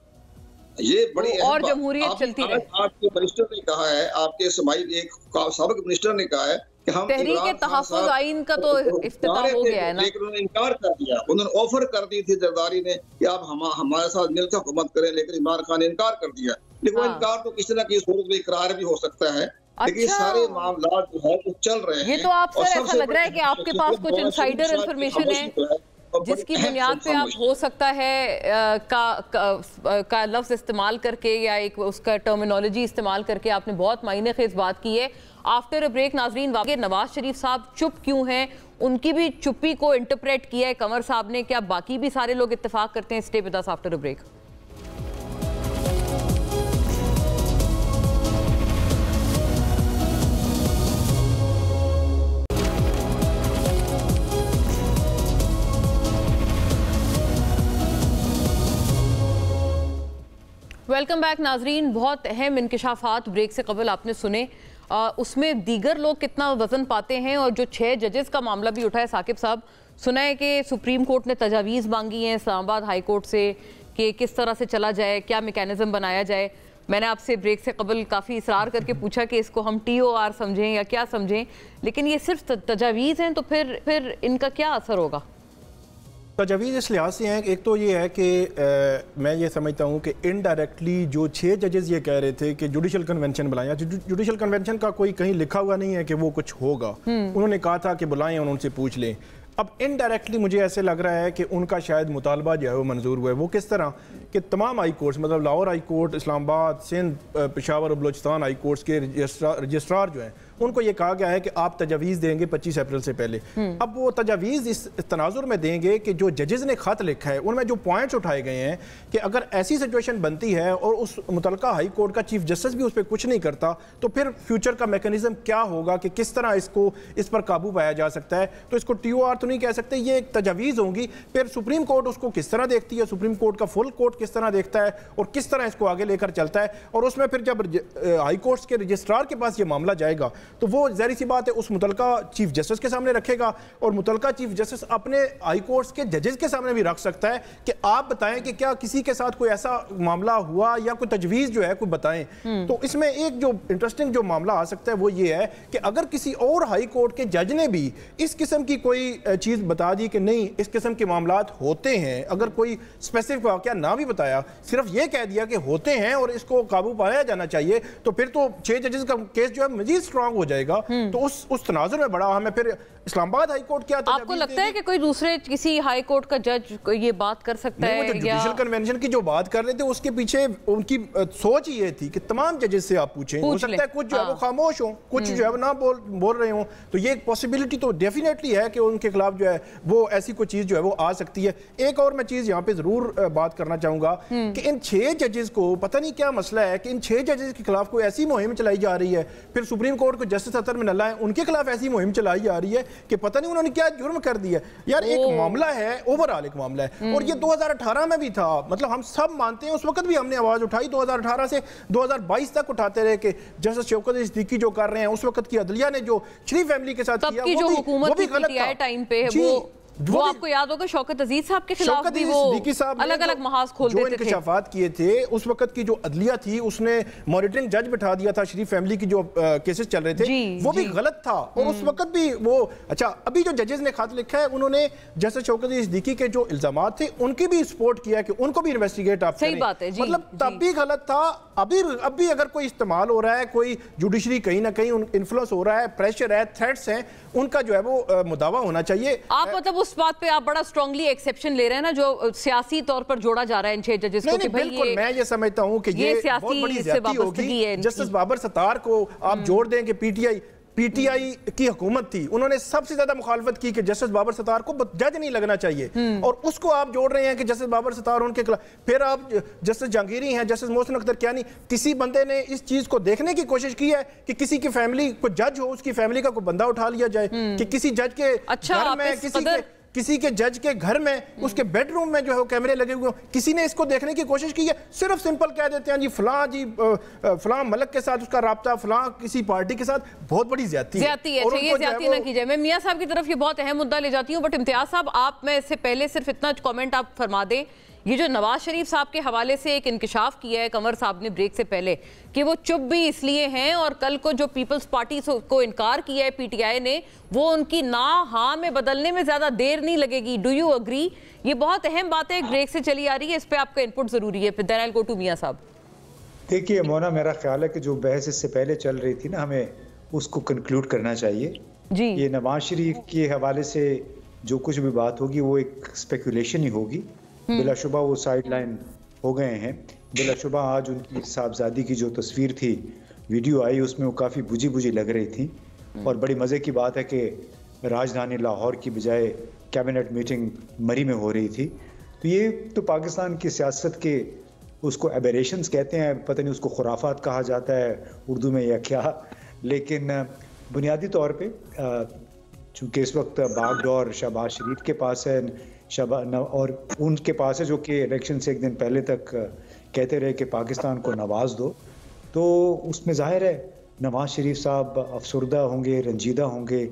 یہ بڑی اور جمہوریت چلتی رہے. آپ کے منسٹر نے کہا ہے, آپ کے اسماعیل ایک سابق منسٹر نے کہا ہے کہ ہم تحریک تحفظ آئین کا تو افتتاح ہو گیا ہے نا, لیکن انہوں نے انکار کر دیا. انہوں نے آفر کر دی تھی زرداری نے کہ آپ ہمارے ساتھ مل کر حکومت کریں, لیکن عمران خان نے انکار کر دیا. لیکن وہ انکار تو کسی نہ کسی صورت میں اقرار بھی ہو سکتا ہے. لیکن سارے معاملات جو ہے وہ چل رہے ہیں. یہ تو آپ سر ایسا لگ رہا ہے کہ آپ کے پاس کچھ انسائیڈر انفارمیشن ہے جس کی بنیاد پہ آپ ہو سکتا ہے کا لفظ استعمال کر کے یا ایک اس کا ٹرمینالوجی استعمال کر کے آپ نے بہت معنی خیز بات کی ہے. آفٹر اے بریک ناظرین, واقعی نواز شریف صاحب چپ کیوں ہیں, ان کی بھی چپی کو انٹرپریٹ کیا ہے قمر صاحب نے, کیا باقی بھی سارے لوگ اتفاق کرتے ہیں؟ Stay with us after a break. Welcome back ناظرین. بہت اہم انکشافات بریک سے قبل آپ نے سنے, اس میں دیگر لوگ کتنا وزن پاتے ہیں, اور جو 6 ججز کا معاملہ بھی اٹھا ہے ثاقب صاحب, سنا ہے کہ سپریم کورٹ نے تجاویز مانگی ہیں اسلام آباد ہائی کورٹ سے کہ کس طرح سے چلا جائے, کیا میکینزم بنایا جائے. میں نے آپ سے بریک سے قبل کافی اصرار کر کے پوچھا کہ اس کو ہم TOR سمجھیں یا کیا سمجھیں, لیکن یہ صرف تجاویز ہیں, تو پھر ان کا کیا اثر ہوگا؟ تجاویز اس لحاظ سے ہیں, ایک تو یہ ہے کہ میں یہ سمجھتا ہوں کہ انڈائریکٹلی جو 6 ججز یہ کہہ رہے تھے کہ جوڈیشل کنونشن بلائیں, جوڈیشل کنونشن کا کوئی کہیں لکھا ہوا نہیں ہے کہ وہ کچھ ہوگا, انہوں نے کہا تھا کہ بلائیں اور ان سے پوچھ لیں. اب انڈائریکٹلی مجھے ایسے لگ رہا ہے کہ ان کا شاید مطالبہ جو ہے وہ منظور ہوا ہے. وہ کس طرح کہ تمام ہائی کورٹس, مطلب لاہور ہائی کورٹ, اسلام آباد, سندھ, پشاور اور بلوچستان ہائی کورٹس کے رجسٹرار جو ہیں, ان کو یہ کہا گیا ہے کہ آپ تجاویز دیں گے 25 اپریل سے پہلے. اب وہ تجاویز اس تناظر میں دیں گے کہ جو ججز نے خط لکھا ہے ان میں جو پوائنٹس اٹھائے گئے ہیں کہ اگر ایسی سچویشن بنتی ہے اور اس متعلقہ ہائی کورٹ کا چیف جسٹس بھی اس پہ کچھ نہیں کرتا, تو پھر فیوچر کا میکانزم کیا ہوگا کہ کس طرح اس پر قابو پایا جا سکتا ہے. تو اس کو TOR تو نہیں کہہ سکتے, یہ ایک تجاویز ہوں گی. پھر سپریم کورٹ اس کو کس طرح دیکھتی ہے, سپریم کورٹ کا فل کورٹ کس طرح دیکھتا ہے اور کس طرح اس کو آگے لے کر چلتا ہے, اور اس میں پھر جب ہائی کورٹس کے رجسٹرار کے پاس یہ معاملہ جائے گا تو وہ ظاہر سی بات ہے اس متعلقہ چیف جسٹس کے سامنے رکھے گا, اور متعلقہ چیف جسٹس اپنے ہائی کورٹس کے ججز کے سامنے بھی رکھ سکتا ہے کہ آپ بتائیں کہ کیا کسی کے ساتھ کوئی ایسا معاملہ ہوا یا کوئی تجویز جو ہے کوئی بتائیں. تو اس میں ایک جو انٹرسٹنگ جو معاملہ آ سکتا ہے وہ یہ ہے کہ اگر کسی اور ہائی کورٹ کے جج نے بھی اس قسم کی کوئی چیز بتا دی کہ نہیں اس قسم کے معاملات ہوتے ہیں, اگر کوئی اسپیسیفک واقعہ نہ بھی بتایا, صرف یہ کہہ دیا کہ ہوتے ہیں اور اس کو قابو پایا جانا چاہیے, تو پھر تو 6 ججز کا کیس جو ہے مزید سٹرانگ ہو جائے گا. تو اس تناظر میں بڑا اہم ہے. پھر اسلام آباد ہائی کورٹ کیا آپ کو لگتا ہے کہ کوئی دوسرے کسی ہائی کورٹ کا جج یہ بات کر سکتا ہے؟ جوڈیشل کنونشن کی جو بات کر رہے تھے اس کے پیچھے ان کی سوچ یہ تھی کہ تمام ججز سے آپ پوچھیں, ہو سکتا ہے کچھ جو ہے وہ خاموش ہوں, کچھ جو ہے وہ نہ بول رہے ہوں, تو یہ ایک پاسبلٹی تو ڈیفینیٹلی ہے کہ ان کے خلاف جو ہے وہ ایسی کوئی چیز جو ہے وہ آ سکتی ہے. ایک اور میں چیز یہاں پہ ضرور بات کرنا چاہوں گا کہ ان 6 ججز کو پتہ نہیں کیا مسئلہ ہے کہ ان 6 ججز کے خلاف کوئی ایسی مہم چلائی جا رہی ہے, پھر سپریم کورٹ کو جسٹس اطہر من اللہ ان کے خلاف ایسی مہم چلائی جا رہی ہے کہ پتہ نہیں انہوں نے کیا جرم کر دیا. یار ایک معاملہ ہے, اوورآل ایک معاملہ ہے, اور یہ 2018 میں بھی تھا. مطلب ہم سب مانتے ہیں اس وقت بھی ہم نے آواز اٹھائی, 2018 سے 2022 تک اٹھاتے رہے کہ جسٹس شوکت صدیقی جو کر رہے ہیں, اس وقت کی عدلیہ نے جو شریف فیملی کے ساتھ کیا وہ بھی غلط تھا. وہ آپ کو یاد ہوگا شوکت عزیز صاحب کے خلاف بھی وہ الگ الگ محاذ کھول دیتے تھے. جو انکشافات کیے تھے اس وقت کی جو عدلیہ تھی اس نے مانیٹرنگ جج بٹھا دیا تھا, شریف فیملی کی جو کیسز چل رہے تھے وہ بھی غلط تھا, اور اس وقت بھی وہ اچھا ابھی جو ججز نے خط لکھا ہے انہوں نے جسٹس شوکت صدیقی کے جو الزامات تھے ان کی بھی سپورٹ کیا کہ ان کو بھی انویسٹیگیٹ آپ کریں. مطلب تب بھی غلط تھا, اب بھی اگر کوئی استعمال ہو رہا ہے, کوئی جوڈیشری کہیں نہ کہیں انفلوئنس ہو رہا ہے, پریشر ہے, تھریٹس ہیں, ان کا جو ہے وہ مداوا ہونا چاہیے. آپ مطلب اس بات پہ آپ بڑا اسٹرانگلی ایکسیپشن لے رہے ہیں نا جو سیاسی طور پر جوڑا جا رہا ہے ان 6 ججز کو, کہ بالکل میں یہ سمجھتا ہوں کہ یہ بہت بڑی زیادتی ہوگی. جسٹس بابر ستار کو آپ جوڑ دیں کہ P T I, P T I کی حکومت تھی انہوں نے سب سے زیادہ مخالفت کی کہ جسٹس بابر ستار کو جج نہیں لگنا چاہیے، اور اس کو آپ جوڑ رہے ہیں کہ جسٹس بابر ستار ان کے خلاف. پھر آپ جسٹس جہانگیری ہیں، جسٹس محسن اختر کیانی، کسی بندے نے اس چیز کو دیکھنے کی کوشش کی ہے کہ کسی کی فیملی کو جج ہو، اس کی فیملی کا کوئی بندہ اٹھا لیا جائے کہ کسی جج کے گھر میں کسی کے جج کے گھر میں اس کے بیڈ روم میں جو ہے کیمرے لگے ہوئے ہوں، کسی نے اس کو دیکھنے کی کوشش کی ہے؟ صرف سمپل کہہ دیتے ہیں جی فلاں ملک کے ساتھ اس کا رابطہ، فلاں کسی پارٹی کے ساتھ. بہت بڑی زیادتی ہے، یہ زیادتی نہ کی جائے. میں میاں صاحب کی طرف یہ بہت اہم مدعا لے جاتی ہوں، بٹ امتیاز صاحب آپ میں اس سے پہلے صرف اتنا کامنٹ آپ فرما دیں. یہ جو نواز شریف صاحب کے حوالے سے ایک انکشاف کیا ہے قمر صاحب نے بریک سے پہلے کہ وہ چپ بھی اس لیے ہیں، اور کل کو جو پیپلز پارٹی کو انکار کیا ہے پی ٹی آئی نے، وہ ان کی نا ہاں میں بدلنے میں زیادہ دیر نہیں لگے گی. Do you agree? یہ بہت اہم بات ہے، ایک بریک سے چلی آ رہی ہے، اس پہ آپ کا انپٹ ضروری ہے. پھر دین آئی گو ٹو میاں صاحب. دیکھیے مونا، میرا خیال ہے کہ جو بحث اس سے پہلے چل رہی تھی نا، ہمیں اس کو کنکلوڈ کرنا چاہیے. جی یہ نواز شریف کے حوالے سے جو کچھ بھی بات ہوگی وہ ایک اسپیکولیشن ہی ہوگی. بلا شبہ وہ سائیڈ لائن ہو گئے ہیں. بلا شبہ آج ان کی صاحبزادی کی جو تصویر تھی، ویڈیو آئی، اس میں وہ کافی بجھی لگ رہی تھی. اور بڑی مزے کی بات ہے کہ راجدھانی لاہور کی بجائے کیبنٹ میٹنگ مری میں ہو رہی تھی. تو یہ تو پاکستان کی سیاست کے اس کو ایبریشنز کہتے ہیں، پتہ نہیں اس کو خرافات کہا جاتا ہے اردو میں یا کیا. لیکن بنیادی طور پہ چونکہ اس وقت باغ ڈور شہباز شریف کے پاس ہے اور ان کے پاس ہے، جو کہ الیکشن سے ایک دن پہلے تک کہتے رہے کہ پاکستان کو نواز دو. تو اس میں ظاہر ہے نواز شریف صاحب افسردہ ہوں گے، رنجیدہ ہوں گے.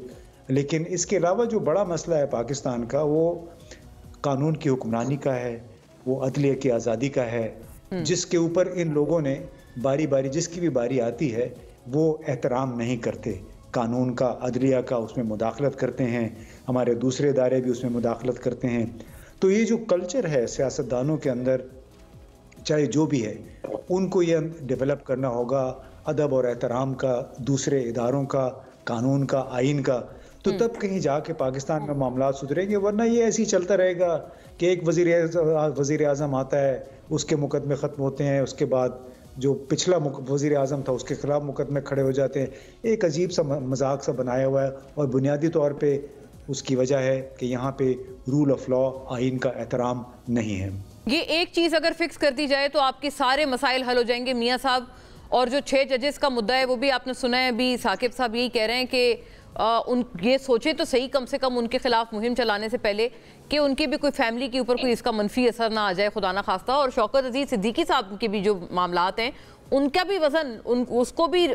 لیکن اس کے علاوہ جو بڑا مسئلہ ہے پاکستان کا، وہ قانون کی حکمرانی کا ہے، وہ عدلیہ کی آزادی کا ہے، جس کے اوپر ان لوگوں نے باری باری جس کی بھی باری آتی ہے وہ احترام نہیں کرتے. قانون کا، عدلیہ کا، اس میں مداخلت کرتے ہیں. ہمارے دوسرے ادارے بھی اس میں مداخلت کرتے ہیں. تو یہ جو کلچر ہے سیاستدانوں کے اندر، چاہے جو بھی ہے، ان کو یہ ڈیولپ کرنا ہوگا، ادب اور احترام کا، دوسرے اداروں کا، قانون کا، آئین کا. تو تب کہیں جا کے پاکستان میں معاملات سدھریں گے. ورنہ یہ ایسے ہی چلتا رہے گا کہ ایک وزیر اعظم آتا ہے، اس کے مقدمے ختم ہوتے ہیں، اس کے بعد جو پچھلا وزیر اعظم تھا اس کے خلاف مقدمے کھڑے ہو جاتے ہیں. ایک عجیب سا مذاق سا بنایا ہوا ہے، اور بنیادی طور پہ اس کی وجہ ہے کہ یہاں پہ رول آف لا، آئین کا احترام نہیں ہے. یہ ایک چیز اگر فکس کر دی جائے تو آپ کے سارے مسائل حل ہو جائیں گے میاں صاحب. اور جو 6 ججز کا مدعا ہے وہ بھی آپ نے سنا ہے. ابھی ثاقب صاحب یہی کہہ رہے ہیں کہ یہ سوچے تو صحیح کم سے کم ان کے خلاف مہم چلانے سے پہلے کہ ان کی بھی کوئی فیملی کے اوپر کوئی اس کا منفی اثر نہ آ جائے، خدا نہ خواستہ. اور شوکت عزیز صدیقی صاحب کے بھی جو معاملات ہیں، ان کا بھی وزن، اس کو بھی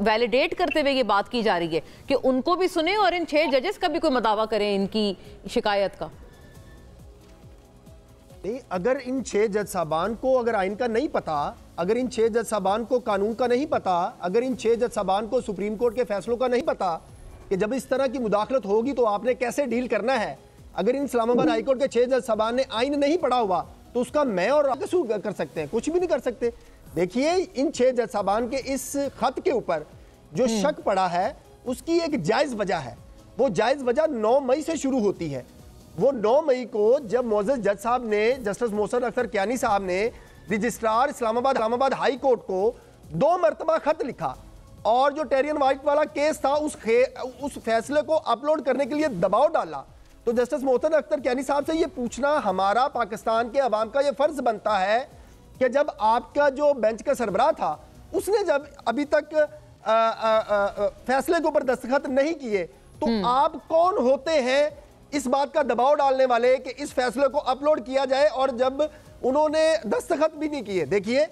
ویلیڈیٹ کرتے ہوئے یہ بات کی جا رہی ہے کہ ان کو بھی سنیں اور ان 6 ججز کا بھی کوئی مداوع کریں ان کی شکایت کا. نہیں، اگر ان 6 جج صاحبان کو اگر آئین کا نہیں پتا، اگر ان 6 جج صاحبان کو قانون کا نہیں پتا، اگر ان 6 جج صاحبان کو سپریم کورٹ کے فیصلوں کا نہیں پتا کہ جب اس طرح کی مداخلت ہوگی تو آپ نے کیسے ڈیل کرنا ہے، اگر ان اسلام آباد ہائی کورٹ کے 6 جج صاحبان نے آئین نہیں پڑھا ہوا تو اس کا میں اور آپ کیا کر سکتے ہیں؟ کچھ بھی نہیں کر سکتے. دیکھیے ان 6 جج صاحبان کے اس خط کے اوپر جو شک پڑا ہے اس کی ایک جائز وجہ ہے. وہ جائز وجہ 9 مئی سے شروع ہوتی ہے. وہ 9 مئی کو جب معزز جج صاحب نے، جسٹس محسن اختر کیانی صاحب نے رجسٹرار اسلام آباد ہائی کورٹ کو 2 مرتبہ خط لکھا اور جو ٹیرین وائٹ والا کیس تھا اس فیصلے کو اپلوڈ کرنے کے لیے دباؤ ڈالا. تو جسٹس محسن اختر کیانی صاحب سے یہ پوچھنا ہمارا، پاکستان کے عوام کا یہ فرض بنتا ہے کہ جب آپ کا جو بینچ کا سربراہ تھا اس نے جب ابھی تک فیصلے کے اوپر دستخط نہیں کیے تو آپ کون ہوتے ہیں اس بات کا دباؤ ڈالنے والے کہ اس فیصلے کو اپلوڈ کیا جائے، اور جب انہوں نے دستخط بھی نہیں کیے. دیکھیے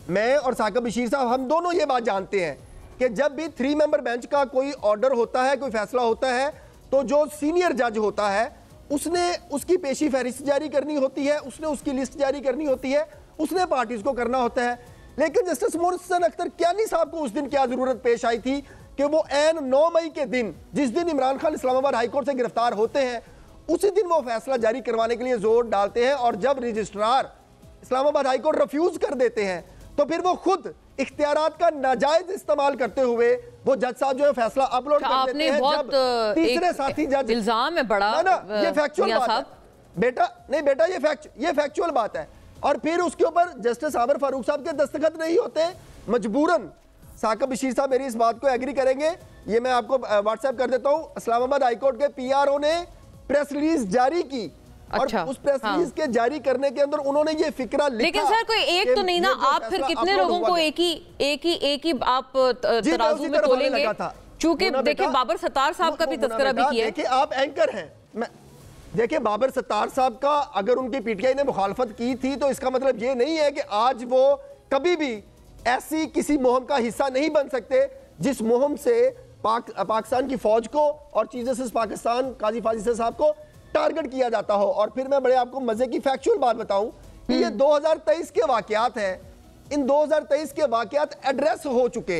میں اور ثاقب بشیر صاحب ہم دونوں یہ بات جانتے ہیں کہ جب بھی 3 ممبر بینچ کا کوئی آرڈر ہوتا ہے، کوئی فیصلہ ہوتا ہے، تو جو سینئر جج ہوتا ہے اس نے اس کی پیشی فہرست جاری کرنی ہوتی ہے، اس نے اس کی لسٹ جاری کرنی ہوتی ہے، اس نے پارٹیز کو کرنا ہوتا ہے. لیکن جسٹس محسن اختر کیانی صاحب کو اس دن کیا ضرورت پیش آئی تھی کہ وہ عین 9 مئی کے دن، جس دن عمران خان اسلام آباد ہائی کورٹ سے گرفتار ہوتے ہیں، اسی دن وہ فیصلہ جاری کروانے کے لیے زور ڈالتے ہیں، اور جب رجسٹرار اسلام آباد ہائی کورٹ ریفیوز کر دیتے ہیں تو پھر وہ خود اختیارات کا ناجائز استعمال کرتے ہوئے وہ جج صاحب جو ہے فیصلہ اپلوڈ کر دیتے ہیں. جب تیسرے ساتھی جج، الزام ہے بڑا، یہ فیکچول بات ہے بیٹا، نہیں بیٹا یہ فیکچول بات ہے. اور پھر اس کے اوپر جسٹس عامر فاروق صاحب کے دستخط نہیں ہوتے، مجبوراً साकिब बशीर साहब मेरी इस बात को एग्री करेंगे, ये मैं आपको व्हाट्सएप कर देता हूँ। इस्लामाबाद हाई कोर्ट के पीआरओ ने प्रेस रिलीज जारी की, अच्छा, और उस प्रेस रिलीज के जारी करने के अंदर उन्होंने ये फिक्रा लिखा। लेकिन सर कोई एक तो नहीं ना, आप फिर कितने लोगों को एक ही आप तराजू में तोलेंगे? चूंकि देखिए बाबर सत्तार साहब का भी तस्करा भी किया है। देखिए आप एंकर हैं, देखिए बाबर सत्तार साहब का अगर उनकी पीटीआई ने मुखालफत की थी तो इसका मतलब ये नहीं है कि आज वो कभी भी ऐसी किसी मुहिम का हिस्सा नहीं बन सकते जिस मुहिम से पाकिस्तान की फौज को और चीफ जस्टिस पाकिस्तान काजी फाजिल साहब को टारगेट किया जाता हो। और फिर मैं बड़े आपको मजे की फैक्चुअल बात बताऊं कि ये 2023 के वाकयात हैं। इन 2023 के वाकयात एड्रेस हो चुके,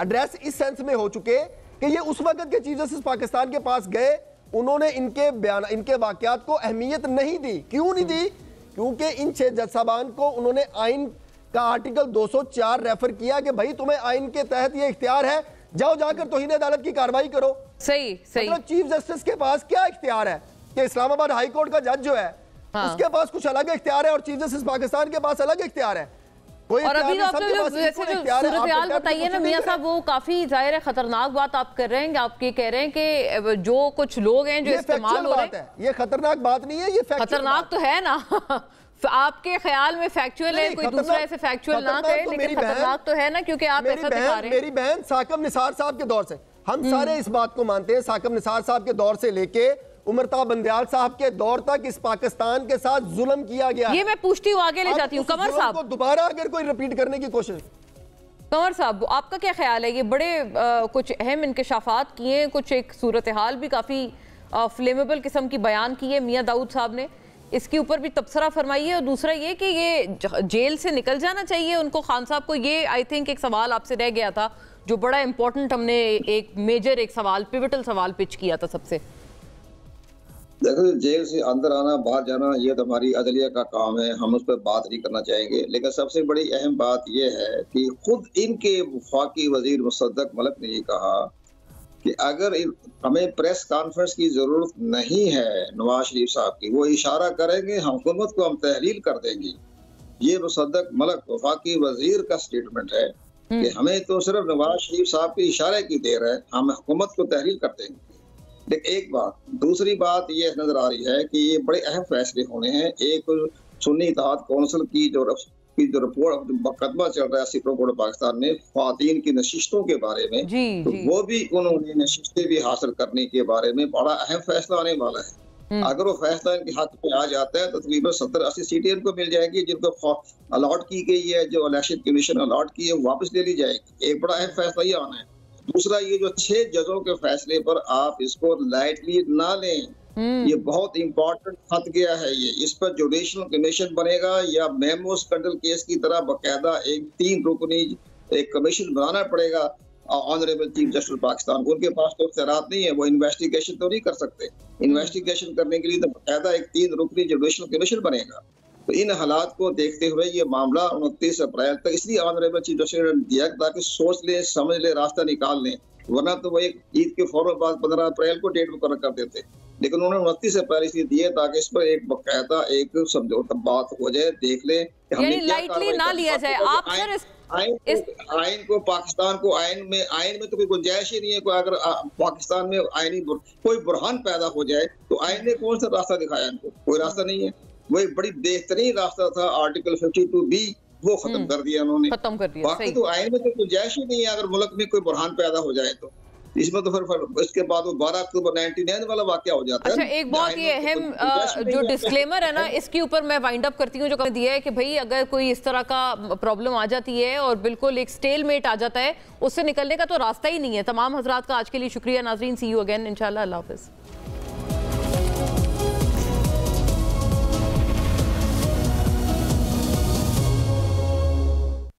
एड्रेस इस सेंस में हो चुके कि ये उस वक्त के चीफ जस्टिस पाकिस्तान के पास गए, उन्होंने इनके बयान, इनके वाकयात को अहमियत नहीं दी। क्यों नहीं दी? क्योंकि इन 6 जज साहबान को उन्होंने आइन का आर्टिकल 204 रेफर किया कि भाई तुम्हें आइन के तहत ये इख्तियार है, जाओ जाकर तौहीन अदालत की कार्रवाई करो। सही सही। मतलब चीफ जस्टिस के पास क्या इख्तियार है कि इस्लामाबाद हाई कोर्ट का जज जो है उसके पास कुछ अलग इख्तियार है और चीफ जस्टिस पाकिस्तान के पास अलग इख्तियार है। और अभी तो आपने जैसे जो सूरत-ए-हाल बताइए ना मियां साहब, वो काफी जाहिर है खतरनाक बात आप कर रहे हैं कि आप ये कह रहे हैं कि जो कुछ लोग हैं जो इस्तेमाल हो रहे हैं, ये खतरनाक बात नहीं है, ये खतरनाक तो है ना। आपके ख्याल में फैक्चुअल है, कोई दूसरा ऐसे फैक्चुअल ना कहे, लेकिन खतरनाक तो है ना, क्योंकि आप ऐसा दिखा रहे हैं। मेरी बहन साकिब निसार साहब के दौर से हम सारे इस बात को मानते हैं, साकिब निसार साहब के दौर से लेके उमरता बंदयाल साहब के दौर तक इस पाकिस्तान के साथ जुल्म किया गया। ये मैं पूछती हूँ, आगे ले जाती हूँ। कमर साहब को दोबारा अगर कोई रिपीट करने की कोशिश, कमर साहब आपका क्या ख्याल है? ये बड़े कुछ अहम इंकशाफात किए, कुछ एक सूरत हाल भी काफी फ्लेमेबल किस्म की बयान की है मियां दाऊद साहब ने, इसके ऊपर भी तबसरा फरमाइए। और दूसरा ये कि ये जेल से निकल जाना चाहिए उनको, खान साहब को। ये आई थिंक एक सवाल आपसे रह गया था जो बड़ा इंपॉर्टेंट, हमने एक मेजर एक सवाल, पिवटल सवाल पिच किया था सबसे। देखो जेल से अंदर आना बाहर जाना ये तो हमारी अदलिया का काम है, हम उस पर बात नहीं करना चाहेंगे। लेकिन सबसे बड़ी अहम बात ये है कि खुद इनके वफाकी वजीर मुसद्दक मलिक ने ये कहा कि अगर हमें प्रेस कॉन्फ्रेंस की जरूरत नहीं है नवाज शरीफ साहब की, वो इशारा करेंगे हुकूमत को हम तहलील कर देंगे। ये मुसद्दक मलिक वफाकी वजीर का स्टेटमेंट है कि हमें तो सिर्फ नवाज शरीफ साहब के इशारे की देर है, हम हुकूमत को तहलील कर देंगे। लेकिन एक बात, दूसरी बात ये नजर आ रही है कि ये बड़े अहम फैसले होने हैं। एक सुन्नी इत्तेहाद कौंसिल की जो रिपोर्ट मुकदमा चल रहा है सुप्रीम कोर्ट पाकिस्तान में ख्वातीन की नशिस्तों के बारे में, तो वो भी उन्होंने नशिस्तें भी हासिल करने के बारे में बड़ा अहम फैसला आने वाला है। अगर वो फैसला इनके हक में आ जाता है तो तकरीबन 70-80 सीटें इनको मिल जाएगी जिनको अलॉट की गई है, जो इलेक्शन कमीशन अलॉट की है वापस ले ली जाएगी। एक बड़ा अहम फैसला ये आना है। दूसरा, ये जो 6 जजों के फैसले पर आप इसको लाइटली ना लें, ये बहुत इंपॉर्टेंट खत गया है। ये इस पर जुडिशल कमीशन बनेगा या मेमो स्कैंडल केस की तरह बकायदा एक 3 रुकनी एक कमीशन बनाना पड़ेगा ऑनरेबल चीफ जस्टिस पाकिस्तान को। उनके पास तो इख्तियारात नहीं है, वो इन्वेस्टिगेशन तो नहीं कर सकते। इन्वेस्टिगेशन करने के लिए तो बकायदा एक 3 रुकनी जुडिशल कमीशन बनेगा। तो इन हालात को देखते हुए ये मामला 29 अप्रैल तक इसलिए ऑनरेबल चीफ जस्टिस ने दिया ताकि सोच ले, समझ ले, रास्ता निकाल लें, वरना तो वो एक ईद के फौरन बाद 15 अप्रैल को डेट मुकर्रर कर देते। लेकिन उन्होंने 29 अप्रैल इसलिए दिए ताकि इस पर एक बाकायदा एक समझौता बात हो जाए, देख ले लाइटली ना लिया जाए। आप सर आइन को पाकिस्तान को आइन में तो कोई गुंजाइश ही नहीं है। कोई अगर पाकिस्तान में आइनी कोई बुरहान पैदा हो जाए तो आइन ने कौन सा रास्ता दिखाया इनको? कोई रास्ता नहीं है। वो एक बड़ी बेहतरीन रास्ता था आर्टिकल 52B, वो खत्म कर दिया उन्होंने, खत्म कर दिया। बाकी तो आइन में तो गुंजाइश ही नहीं है अगर मुल्क में कोई बुरहान पैदा हो जाए तो। इसमें तो फिर इसके बाद वो 12 अक्टूबर 99 वाला वाकया हो जाता है। अच्छा, एक बहुत ये अहम जो डिस्क्लेमर है ना, इसके ऊपर मैं वाइंड अप करती हूँ, जो दिया है कि भाई अगर कोई इस तरह का प्रॉब्लम आ जाती है और बिल्कुल एक स्टेलमेट आ जाता है, उससे निकलने का तो रास्ता ही नहीं है। तमाम हजरात का आज के लिए शुक्रिया। नाजरीन, सी यू अगेन इंशाल्लाह। अल्लाह हाफिज।